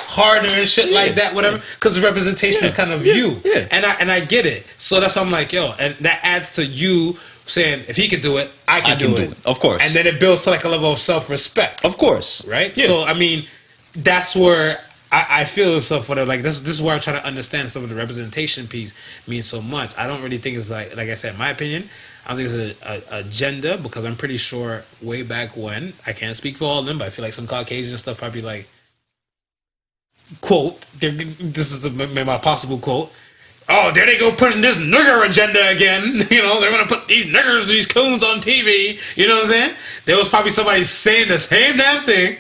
harder and shit like that, whatever, because the representation is kind of you. Yeah. And I get it. So that's why I'm like, and that adds to you saying, if he can do it, I can do it. Of course. And then it builds to like a level of self-respect. Of course. Right? Yeah. So, I mean, that's where I feel stuff for it. Like, this is where I'm trying to understand some of the representation piece means so much. I don't really think it's like I said, my opinion, I don't think it's an agenda because I'm pretty sure way back when, I can't speak for all of them, but I feel like some Caucasian stuff probably like, quote, this is my possible quote, oh, there they go pushing this nigger agenda again. They're going to put these niggers, these coons on TV. You know what I'm saying? There was probably somebody saying the same damn thing.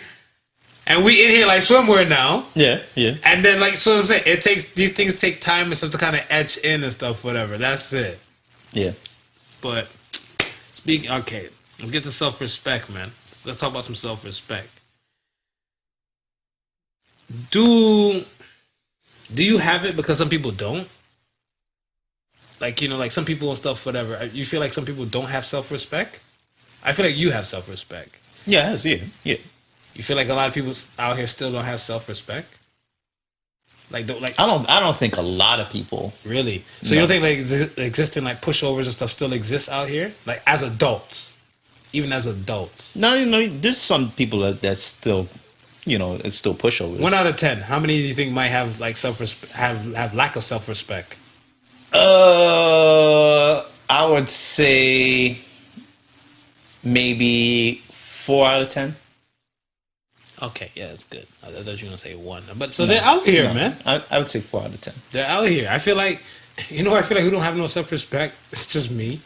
And we in here like swimwear now. Yeah. And then so I'm saying, these things take time and stuff to kind of etch in and stuff, whatever. That's it. Yeah. But, okay, let's get to self-respect, man. Let's talk about some self-respect. Do you have it because some people don't? Like, like some people and stuff, whatever. You feel like some people don't have self-respect? I feel like you have self-respect. Yeah. You feel like a lot of people out here still don't have self-respect? I don't think a lot of people. Really? So you don't think like existing like pushovers and stuff still exists out here? Like as adults? Even as adults? No, there's some people that still, it's still pushovers. 1 out of 10. How many do you think might have like have lack of self-respect? I would say maybe 4 out of 10. Okay, yeah, that's good. I thought you were gonna say 1, but so they're out here, man. I would say 4 out of 10. They're out here. I feel like, I feel like who don't have no self-respect. It's just me.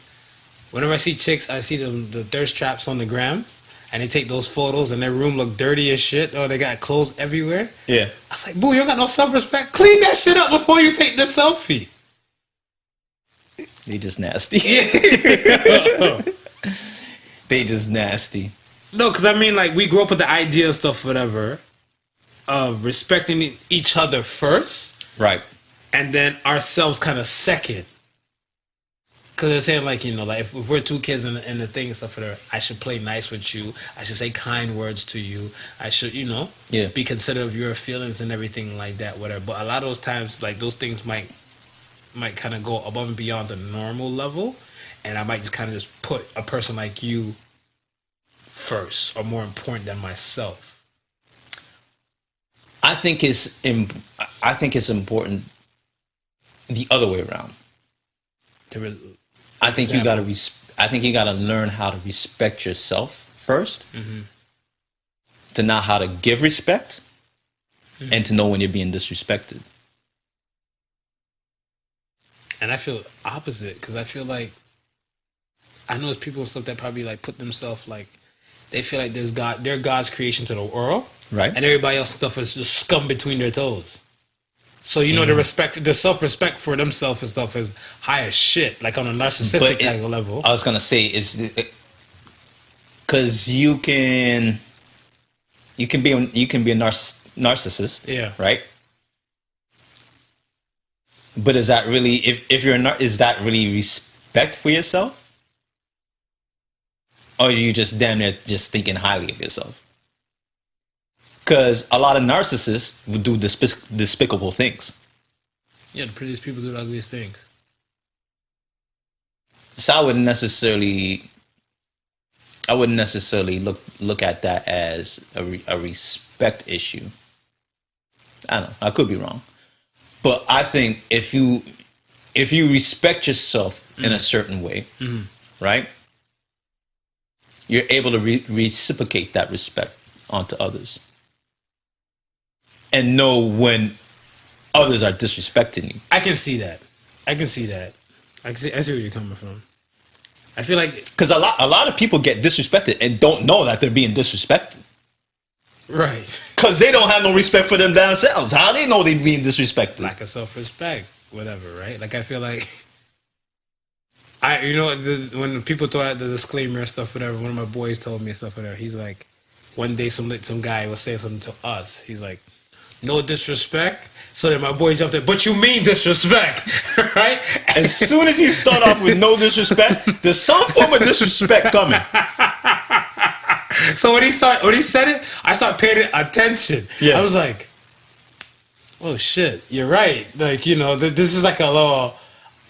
Whenever I see chicks, I see the thirst traps on the gram, and they take those photos, and their room look dirty as shit, or they got clothes everywhere. Yeah. I was like, boo, you don't got no self-respect. Clean that shit up before you take the selfie. They just nasty. Yeah. They just nasty. No, because I mean, like, we grew up with the idea of stuff, whatever, of respecting each other first. Right. And then ourselves kind of second. Because they're saying, like, like if we're two kids in the thing and stuff, whatever, I should play nice with you. I should say kind words to you. I should, be considerate of your feelings and everything like that, whatever. But a lot of those times, like, those things might kind of go above and beyond the normal level. And I might just kind of just put a person like you first or more important than myself. I think it's important the other way around. I think you gotta learn how to respect yourself first, to know how to give respect, and to know when you're being disrespected. And I feel opposite, because I feel like I know there's people and stuff that probably like put themselves like they feel like they're God's creation to the world, right? And everybody else's stuff is just scum between their toes. So the self-respect for themselves and stuff is high as shit, like on a narcissistic type of level. I was gonna say is because you can be a narcissist, yeah, right? But is that really is that really respect for yourself? Or are you just damn near just thinking highly of yourself? Because a lot of narcissists would do despicable things. Yeah, the prettiest people do the ugliest things. So I wouldn't necessarily look at that as a respect issue. I don't know. I could be wrong. But I think if you respect yourself in a certain way, right, you're able to reciprocate that respect onto others. And know when others are disrespecting you. I can see that. I see where you're coming from. I feel like because a lot of people get disrespected and don't know that they're being disrespected. Right. Because they don't have no respect for them themselves. How they know they're being disrespected? Lack of self-respect, whatever, right? Like I feel like when people throw out the disclaimer and stuff, whatever. One of my boys told me and stuff, whatever. He's like, one day some guy was saying something to us. He's like, no disrespect. So then my boy jumped in, but you mean disrespect, right? As soon as you start off with no disrespect, there's some form of disrespect coming. So when he said it, I started paying attention. Yeah. I was like, oh shit, you're right. Like, this is like a little,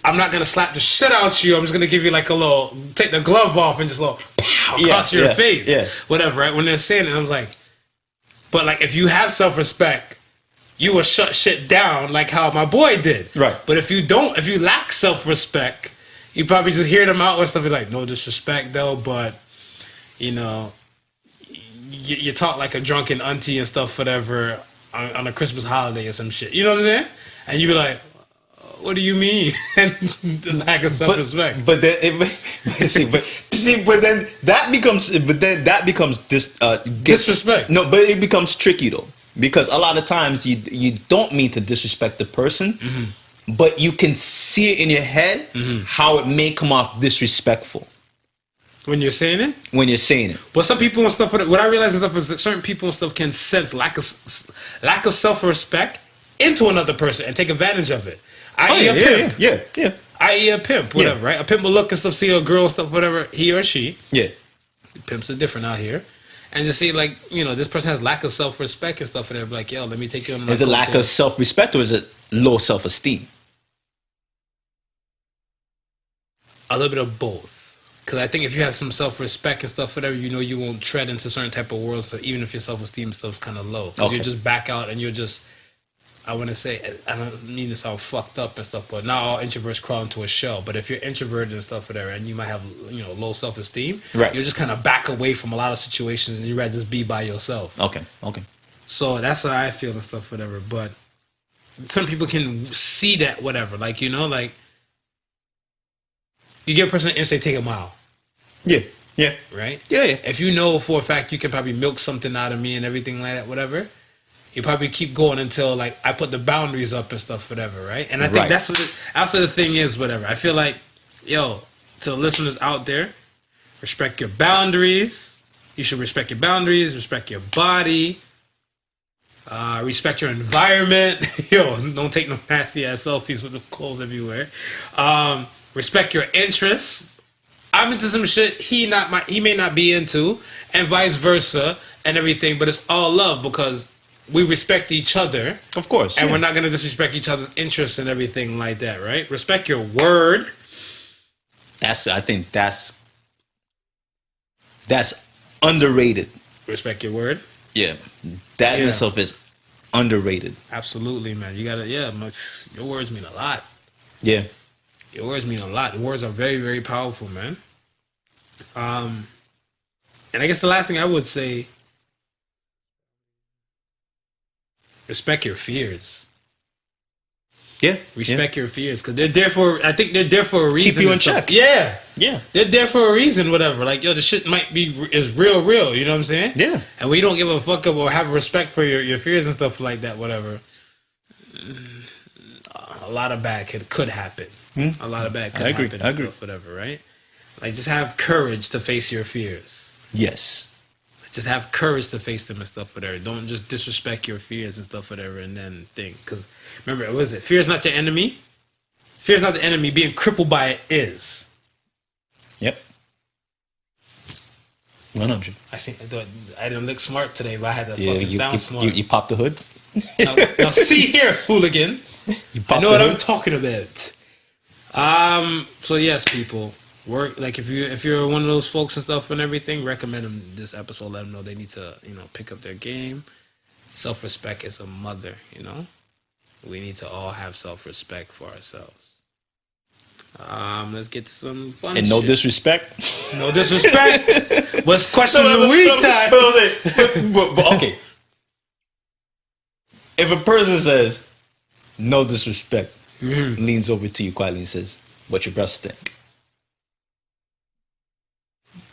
I'm not going to slap the shit out you. I'm just going to give you like a little, take the glove off and just a little pow across your face. Yeah. Whatever, right? When they're saying it, I was like, but like if you have self-respect, you will shut shit down like how my boy did. Right. But if you lack self-respect, you probably just hear them out with stuff like, no disrespect though, but, you talk like a drunken auntie and stuff, whatever, on a Christmas holiday or some shit. You know what I'm saying? And you be like, what do you mean? And the lack of self-respect. But then that becomes disrespect. No, but it becomes tricky though, because a lot of times you don't mean to disrespect the person, but you can see it in your head how it may come off disrespectful. When you're saying it? When you're saying it. But some people and stuff, what I realize and stuff is that certain people and stuff can sense lack of self-respect into another person and take advantage of it. I.e. a pimp. Yeah. I.e. a pimp, whatever, right? A pimp will look and stuff, see a girl and stuff, whatever, he or she. Yeah. Pimps are different out here. And just see, like, this person has lack of self-respect and stuff, and they're like, yo, let me take you on my Is it lack of self-respect or is it low self-esteem? A little bit of both. Because I think if you have some self-respect and stuff, whatever, you won't tread into certain type of worlds, so even if your self-esteem stuff's kind of low. Because you just back out and you're just, I want to say, I don't mean to sound fucked up and stuff, but not all introverts crawl into a shell. But if you're introverted and stuff, whatever, and you might have, low self-esteem, right, you'll just kind of back away from a lot of situations and you'd rather just be by yourself. Okay. So that's how I feel and stuff, whatever. But some people can see that, whatever. Like, like, you get a person and say, take a mile. Yeah. Right? Yeah. If you know for a fact you can probably milk something out of me and everything like that, whatever, you probably keep going until, like, I put the boundaries up and stuff, whatever, right? And I think that's what the thing is, whatever. I feel like, to the listeners out there, respect your boundaries. You should respect your boundaries, respect your body, respect your environment. Don't take no nasty-ass selfies with the clothes everywhere. Respect your interests. I'm into some shit he may not be into, and vice versa, and everything. But it's all love because we respect each other, of course, and we're not gonna disrespect each other's interests and everything like that, right? Respect your word. I think that's underrated. Respect your word. Yeah, that in itself is underrated. Absolutely, man. You gotta, your words mean a lot. Yeah. Your words mean a lot. Your words are very, very powerful, man. And I guess the last thing I would say, respect your fears. Yeah. Respect your fears, because they're there for. I think they're there for a reason. Keep you in and stuff. check. Yeah, Yeah. they're there for a reason. Whatever. Like, yo, the shit might be is real. You know what I'm saying? Yeah. And we don't give a fuck up or have respect for your fears and stuff like that. Whatever. A lot of bad could happen. A lot of bad could happen. And I agree. Stuff, whatever. Right. Like, just have courage to face your fears. Yes. Just have courage to face them and stuff, whatever. Don't just disrespect your fears and stuff, whatever, and then think. Because remember, what is it? Fear is not your enemy. Fear is not the enemy. Being crippled by it is. Yep. 100. I didn't look smart today, but I had to fucking sound smart. You popped the hood. Now see here, hooligan. I know what I'm talking about. So yes, people. Work like if you're one of those folks and stuff and everything, recommend them this episode. Let them know they need to pick up their game. Self-respect is a mother. We need to all have self-respect for ourselves. Let's get to some fun. And shit. no disrespect. No disrespect. What's question of the week time? But okay. If a person says no disrespect, leans over to you quietly and says, "But your breath stink."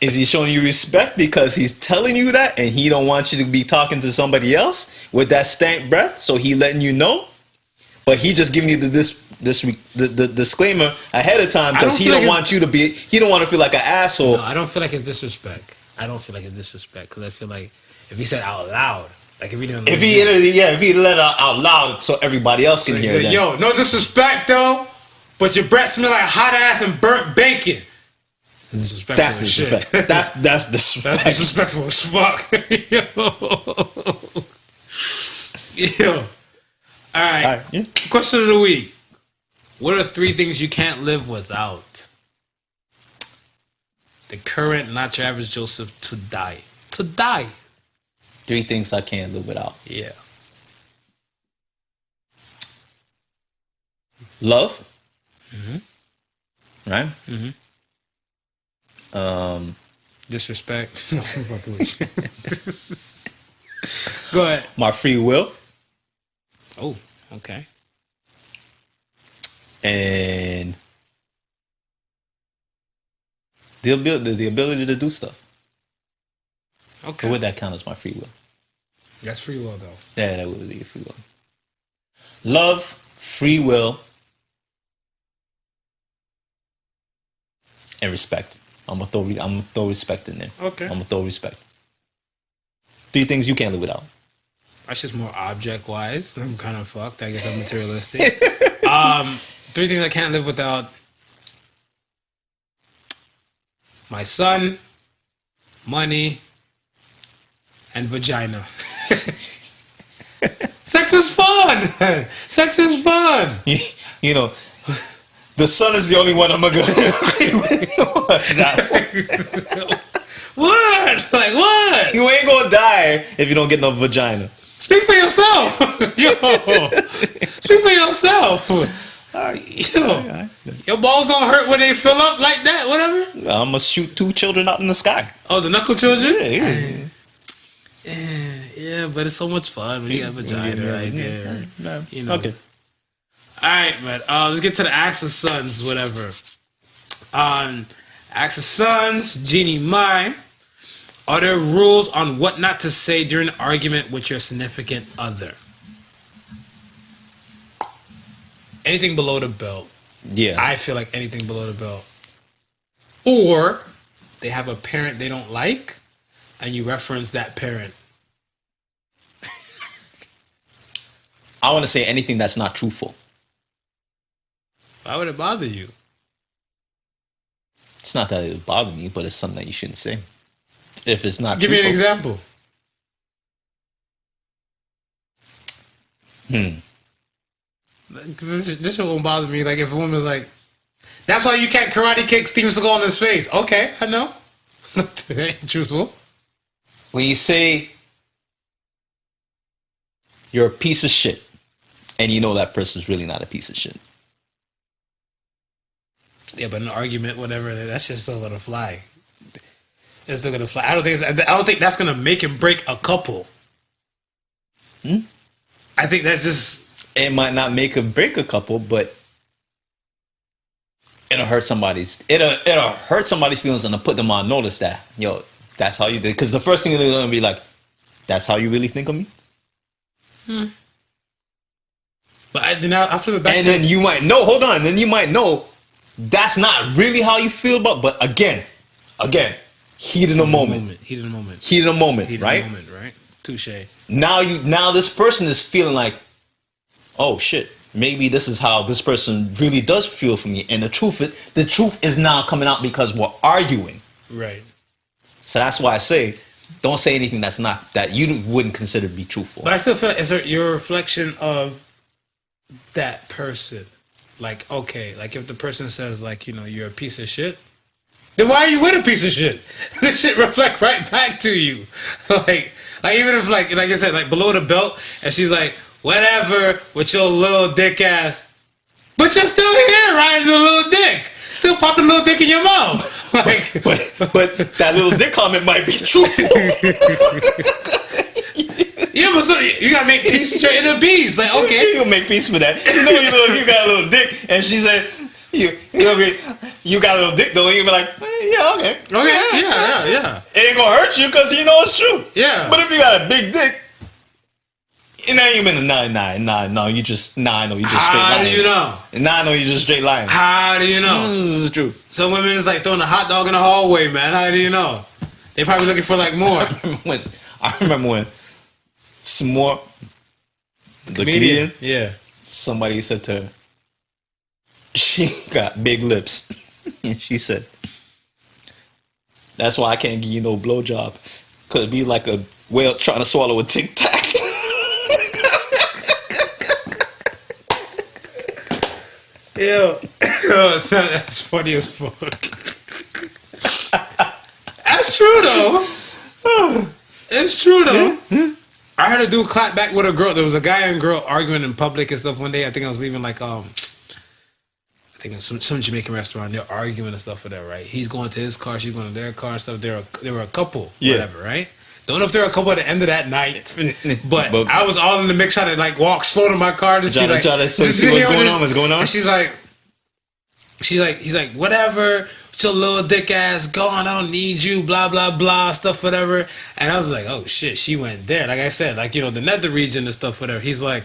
Is he showing you respect because he's telling you that and he don't want you to be talking to somebody else with that stank breath? So he letting you know, but he just giving you the disclaimer ahead of time because he don't want you to be. He don't want to feel like an asshole. No, I don't feel like it's disrespect. Because I feel like if he said out loud, like if he didn't, if he let it out loud so everybody else can hear it. Yo, no disrespect though, but your breath smell like hot ass and burnt bacon. That's disrespect. That's disrespect. That's disrespectful as fuck. Yo. All right. Yeah. Question of the week. What are 3 things you can't live without? The current, not your average Joseph, to die. 3 things I can't live without. Yeah. Love. Mm-hmm. Right? Mm-hmm. Disrespect. Go ahead. My free will. Oh, okay. And the ability to do stuff. Okay. So would that count as my free will? That's free will, though. Yeah, that would be free will. Love, free will, and respect. I'm gonna throw respect in there. Okay. I'm gonna throw respect. 3 things you can't live without. That's just more object-wise. I'm kind of fucked. I guess I'm materialistic. 3 things I can't live without. My son, money, and vagina. Sex is fun! Sex is fun! You know, the sun is the only one I'm gonna go agree with. What? Like what? You ain't gonna die if you don't get no vagina. Speak for yourself. Yo. Speak for yourself. Yo. Your balls don't hurt when they fill up like that, whatever? I'm gonna shoot 2 children out in the sky. Oh, the knuckle children? Yeah. Yeah, but it's so much fun when you got vagina right there. You know. Okay. All right, man. Let's get to the Axe of Sons, whatever. Axe of Sons, Genie Mai. Are there rules on what not to say during an argument with your significant other? Anything below the belt. Yeah. I feel like anything below the belt. Or they have a parent they don't like, and you reference that parent. I want to say anything that's not truthful. Why would it bother you? It's not that it would bother me, but it's something that you shouldn't say. If it's not Give truthful. me an example. This shit won't bother me. Like if a woman's like, that's why you can't karate kick Steven Seagal in his face. Okay, I know. That ain't truthful. When you say you're a piece of shit, and you know that person's really not a piece of shit. Yeah, but an argument, whatever, that's just still gonna fly. It's still gonna fly. I don't think that's gonna make and break a couple. I think that's just. It might not make or break a couple, but it'll hurt somebody's feelings and to put them on notice that, yo, that's how you did. Because the first thing they're gonna be like, that's how you really think of me. But then I flip it back. And then you might know. Hold on. Then you might know that's not really how you feel about. But again, heat in the moment. Heat in the moment. Heat in the moment. Right. Touche. Now this person is feeling like, oh shit, maybe this is how this person really does feel for me. And the truth is now coming out because we're arguing. Right. So that's why I say, don't say anything that you wouldn't consider to be truthful. But I still feel like it's your reflection of that person. Like, okay, like if the person says, like, you know, you're a piece of shit, then why are you with a piece of shit? This shit reflect right back to you. like even if like I said, like below the belt, and she's like, whatever with your little dick ass, but you're still here riding the little dick, still popping little dick in your mouth. Like, but that little dick comment might be truthful. Yeah, but so you gotta make peace straight in the bees. Like, okay, you make peace for that. You know, you got a little dick, and she said, you got a little dick though. And you be like, yeah, okay, yeah. It ain't gonna hurt you because you know it's true. Yeah. But if you got a big dick, and then you been no, you just straight lying. How do you know? I know you just straight lying. How do you know? This is true. Some women is like throwing a hot dog in the hallway, man. How do you know? They probably looking for like more. I remember when S'more, the comedian, yeah, somebody said to her, she got big lips. And she said, that's why I can't give you no blowjob. Because it'd be like a whale trying to swallow a Tic Tac. Ew. That's funny as fuck. That's true though. It's true though. Yeah. I heard a dude clap back with a girl. There was a guy and girl arguing in public and stuff one day. I think I was leaving like I think in some Jamaican restaurant. They're arguing and stuff for that, right? He's going to his car, she's going to their car and stuff. They were a couple, whatever, right? Don't know if they were a couple at the end of that night, but I was all in the mix trying to like walk slow to my car to see like what's going on. And he's like, whatever. Your little dick ass going, I don't need you, blah blah blah, stuff whatever. And I was like, oh shit, she went there. Like I said, like, you know, the nether region and stuff whatever. He's like,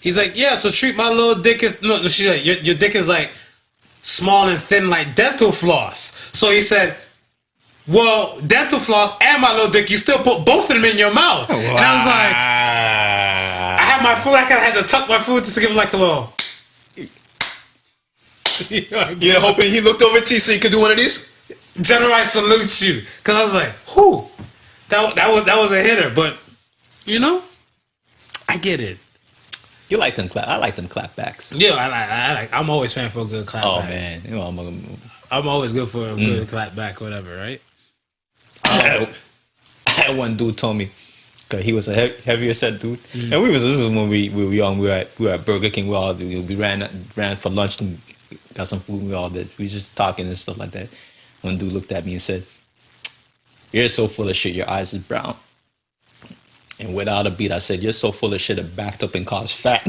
yeah, so treat my little dick as no. She's like, your dick is like small and thin like dental floss. So he said, well, dental floss and my little dick, you still put both of them in your mouth. Wow. And I was like, I had my food, I kind of had to tuck my food just to give him like a little. You're hoping he looked over to you so you could do one of these? General, I salute you. Because I was like, whew. That was a hitter. But, you know, I get it. You like them clap. I like them clapbacks. Yeah, I'm always fan for a good clap back. Oh, man. You know, I'm always good for a good clap back, whatever, right? I had one dude told me, because he was a heavier set dude. And this is when we were young. We were at Burger King. We ran for lunch and got some food. We all did. We just talking and stuff like that. One dude looked at me and said, "You're so full of shit. Your eyes is brown." And without a beat, I said, "You're so full of shit. It backed up and caused fat."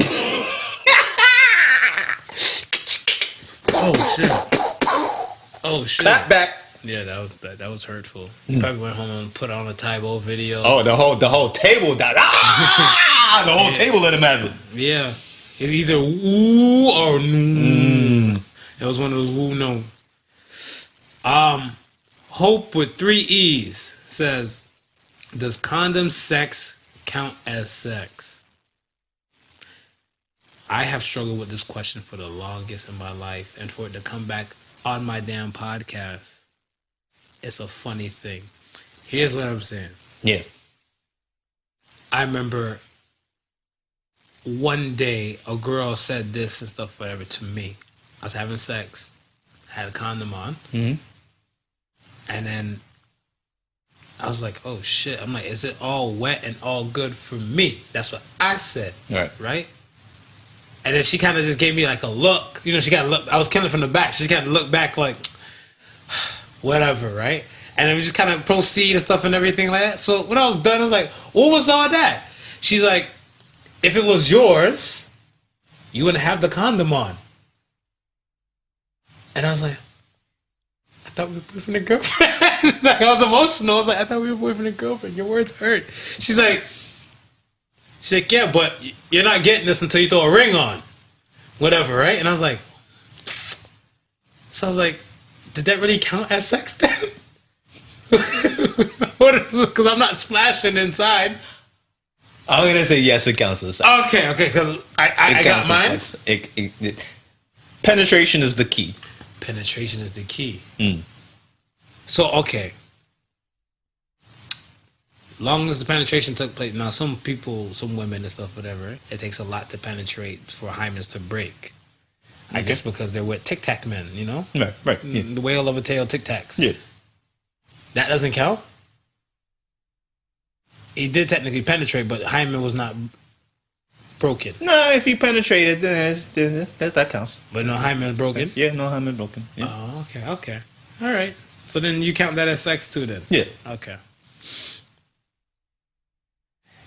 Oh shit! Clap back. Yeah, that was hurtful. You probably went home and put on a Tybo video. Oh, the whole table died. The whole table let him have it. Yeah, it's either woo or no. It was one of those woo no. Hope with 3 E's says, does condom sex count as sex? I have struggled with this question for the longest in my life, and for it to come back on my damn podcast, it's a funny thing. Here's what I'm saying. Yeah. I remember one day a girl said this and stuff, whatever, to me. I was having sex, had a condom on, and then I was like, oh shit. I'm like, is it all wet and all good for me? That's what I said. Right? And then she kind of just gave me like a look. You know, she got to look. I was killing from the back. She got to look back like, whatever, right? And then we just kind of proceed and stuff and everything like that. So when I was done, I was like, what was all that? She's like, if it was yours, you wouldn't have the condom on. And I was like, I thought we were boyfriend and girlfriend. Like, I was emotional. I was like, I thought we were boyfriend and girlfriend. Your words hurt. She's like, yeah, but you're not getting this until you throw a ring on. Whatever, right? And I was like, so I was like, did that really count as sex then? Because I'm not splashing inside. I'm going to say yes, it counts as sex. Okay, because I got mine. Penetration is the key. Penetration is the key. Mm. So, okay. Long as the penetration took place. Now, some people, some women and stuff, whatever, it takes a lot to penetrate for hymens to break. I guess because they're with Tic Tac men, you know? Right. Yeah. The whale of a tail Tic Tacs. Yeah. That doesn't count? He did technically penetrate, but hymen was not broken. No, if he penetrated, then that counts. But no hymen is broken? Yeah, no hymen broken. Yeah. Oh, okay. All right. So then you count that as sex too then? Yeah. Okay.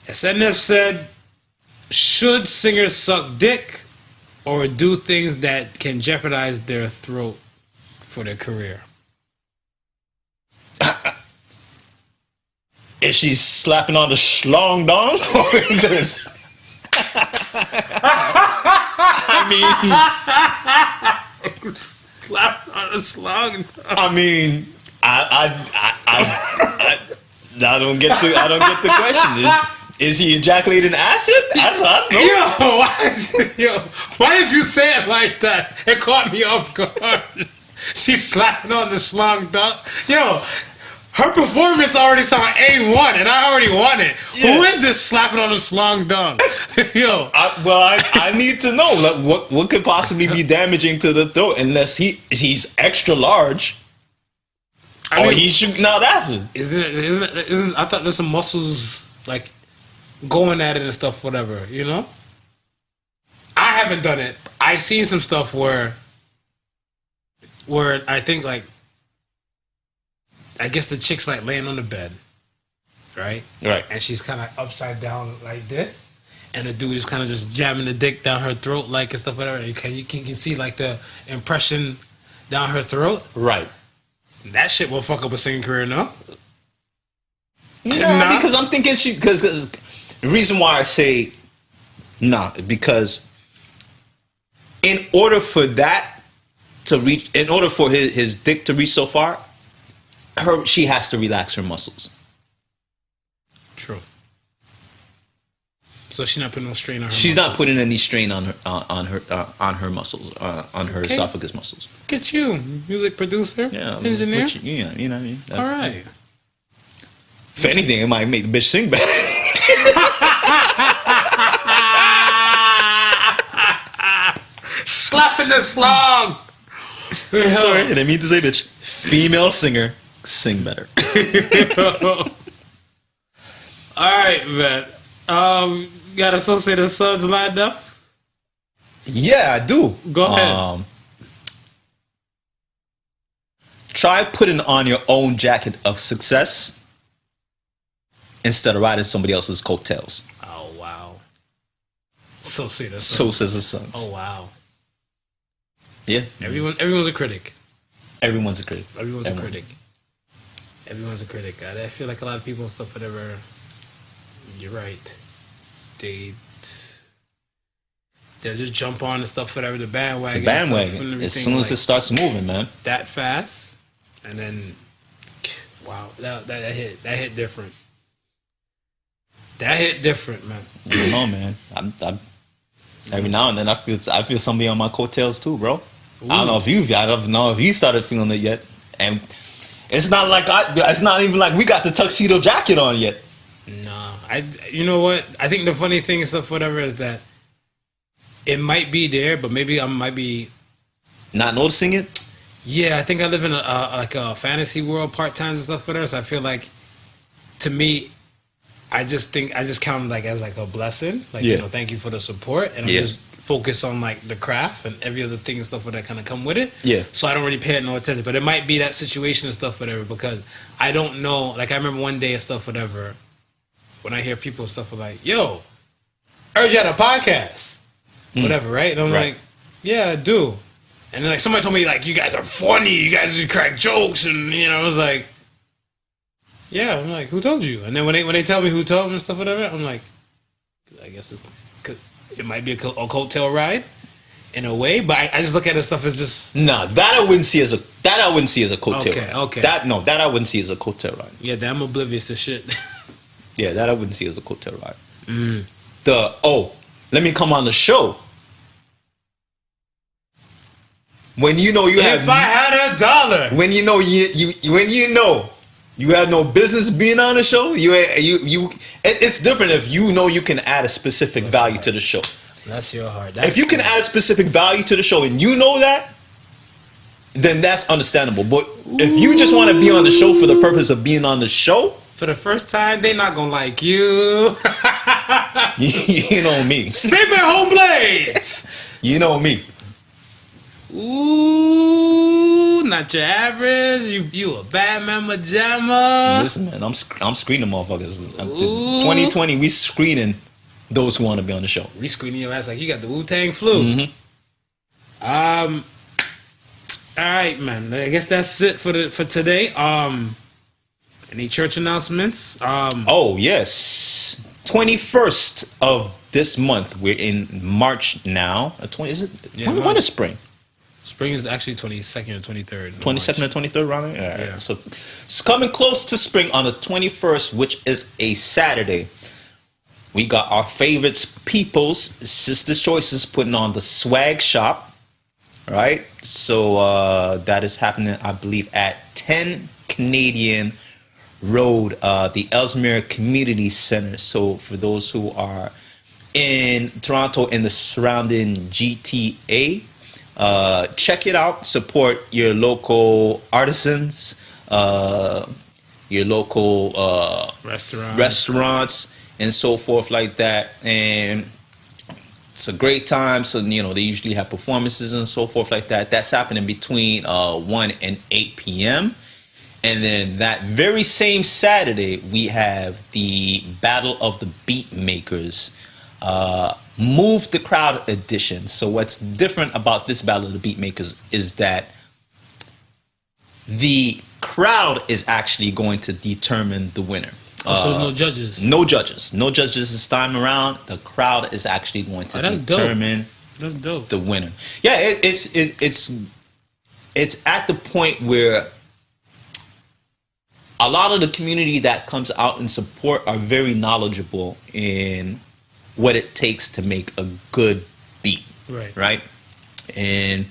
SNF said, should singers suck dick or do things that can jeopardize their throat for their career? Is she slapping on the schlong dong? Because I mean, slap on a slong. I mean, I don't get the question. Is he ejaculating acid? I don't know. Why did you say it like that? It caught me off guard. She's slapping on the slong dong. Her performance already saw A1, and I already won it. Yeah. Who is this slapping on the slong dong? I need to know what could possibly be damaging to the throat unless he's extra large. He's shooting out acid. Isn't I thought there's some muscles like going at it and stuff, whatever, you know? I haven't done it. I've seen some stuff where I think like I guess the chick's like laying on the bed, right? Right. And she's kind of upside down like this, and the dude is kind of just jamming the dick down her throat, like and stuff, whatever. You can see like the impression down her throat. Right. That shit will fuck up a singing career, no? No, because I'm thinking because the reason why I say nah, because in order for that to reach, in order for his dick to reach so far, she has to relax her muscles. True. So she's not putting no strain on her. She's not putting any strain on her muscles, on her esophagus muscles. Look at you, music producer, engineer. You know what I mean? All right. If anything, it might make the bitch sing better. Slapping the slong. Sorry, I didn't mean to say bitch. Female singer sing better. All right, man. Got Associated Sons lined up? Yeah, I do. Go ahead. Try putting on your own jacket of success instead of riding somebody else's coattails. Oh, wow. Associated Sons. So says the Sons. Oh, wow. Yeah. Everyone's a critic. Everyone's a critic. Everyone's a critic. Everyone's a critic. I feel like a lot of people and stuff, whatever. You're right. They'll just jump on and stuff, whatever. The bandwagon. The bandwagon. As soon as it starts moving, man. That fast, and then, wow, that hit different. That hit different, man. I don't know, man. I'm every now and then I feel somebody on my coattails too, bro. Ooh. I don't know if you started feeling it yet, and it's not like it's not even like we got the tuxedo jacket on yet. No, you know what? I think the funny thing and stuff, whatever, is that it might be there, but maybe I might be not noticing it. Yeah, I think I live in a fantasy world part time and stuff, whatever. So I feel like to me, I just count it like as like a blessing. Like, Yeah. you know, thank you for the support. And I'm Yeah. just focused on like the craft and every other thing and stuff that kind of come with it. Yeah. So I don't really pay it no attention. But it might be that situation and stuff, whatever, because I don't know. Like, I remember one day and stuff, whatever, when I hear people and stuff are like, yo, I heard you had a podcast. Whatever, right? And I'm Right. like, yeah, I do. And then like somebody told me like, you guys are funny, you guys just crack jokes, and you know, I was like, yeah. I'm like, who told you? And then when they tell me who told them and stuff, whatever, I'm like, I guess it might be a coattail ride in a way, but I just look at this stuff as just Nah, that I wouldn't see as a coattail Okay, ride. okay. That I wouldn't see as a coattail ride. yeah, damn oblivious to shit. Yeah, that I wouldn't see as a coattail ride. Let me come on the show. When you know you have If I had $1, when you know you have no business being on the show, it's different if you know you can add a specific value to the show. that's your heart. If you can add a specific value to the show and you know that, then that's understandable. But if you just want to be on the show for the purpose of being on the show, for the first time, they not gonna like you. you know me. Save at home blades. You know me. Ooh, not your average. You a bad mama jamma. Listen, man, I'm screening motherfuckers. Ooh. 2020, we screening those who want to be on the show. Rescreening your ass like you got the Wu-Tang flu. Mm-hmm. All right, man. I guess that's it for today. Any church announcements? Oh yes, 21st of this month. We're in March now. 20 is it? Yeah, when is spring? Spring is actually 22nd or 23rd. 22nd or 23rd, around there? All right. Yeah. So it's coming close to spring on the 21st, which is a Saturday. We got our favorites, People's Sister's Choices, putting on the swag shop. Right? So that is happening, I believe, at 10 Canadian Road, the Ellesmere Community Center. So for those who are in Toronto and the surrounding GTA, check it out. Support your local artisans, your local restaurants, and so forth like that. And it's a great time. So, you know, they usually have performances and so forth like that. That's happening between 1 and 8 p.m. And then that very same Saturday, we have the Battle of the Beat Makers, Move the Crowd edition. So what's different about this Battle of the Beat Makers is that the crowd is actually going to determine the winner. So there's no judges. No judges. No judges this time around. The crowd is actually going to determine That's dope. the winner. Yeah, it's at the point where a lot of the community that comes out and support are very knowledgeable in what it takes to make a good beat. Right? And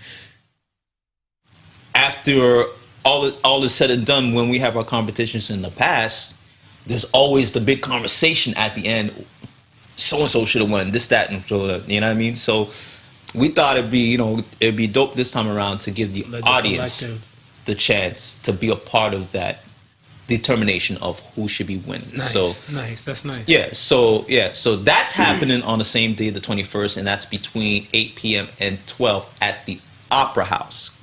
after all is said and done, when we have our competitions in the past, there's always the big conversation at the end. So-and-so should have won this, that, and so, you know what I mean? So we thought it'd be dope this time around to give the audience the chance to be a part of that determination of who should be winning. Nice, so nice. That's nice. So that's happening on the same day, the 21st, and that's between 8 p.m. and 12 at the Opera House.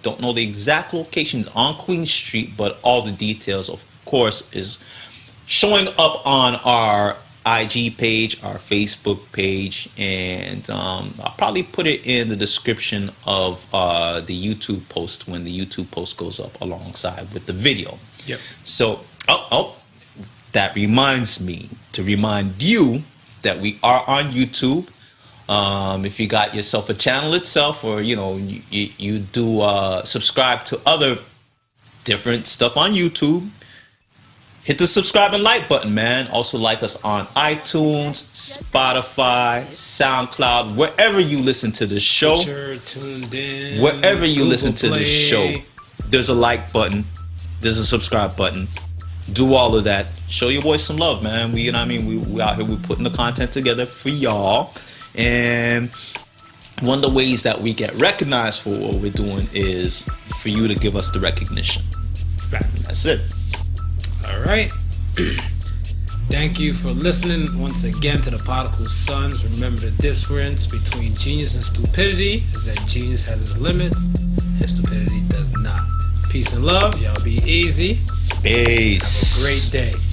Don't know the exact location on Queen Street, but all the details, of course, is showing up on our IG page, our Facebook page, and I'll probably put it in the description of the YouTube post when the YouTube post goes up alongside with the video. Yep. So, that reminds me to remind you that we are on YouTube. If you got yourself a channel itself, or you do subscribe to other different stuff on YouTube, hit the subscribe and like button, man. Also like us on iTunes, Spotify, SoundCloud, wherever you listen to this show. Tuned in, wherever you Google listen to Play. this show, there's a like button, there's a subscribe button. Do all of that. Show your boys some love, man. We out here, we're putting the content together for y'all. And one of the ways that we get recognized for what we're doing is for you to give us the recognition. Facts. That's it. All right. Thank you for listening once again to the Podical Sons. Remember, the difference between genius and stupidity is that genius has its limits and stupidity does not. Peace and love. Y'all be easy. Peace. Have a great day.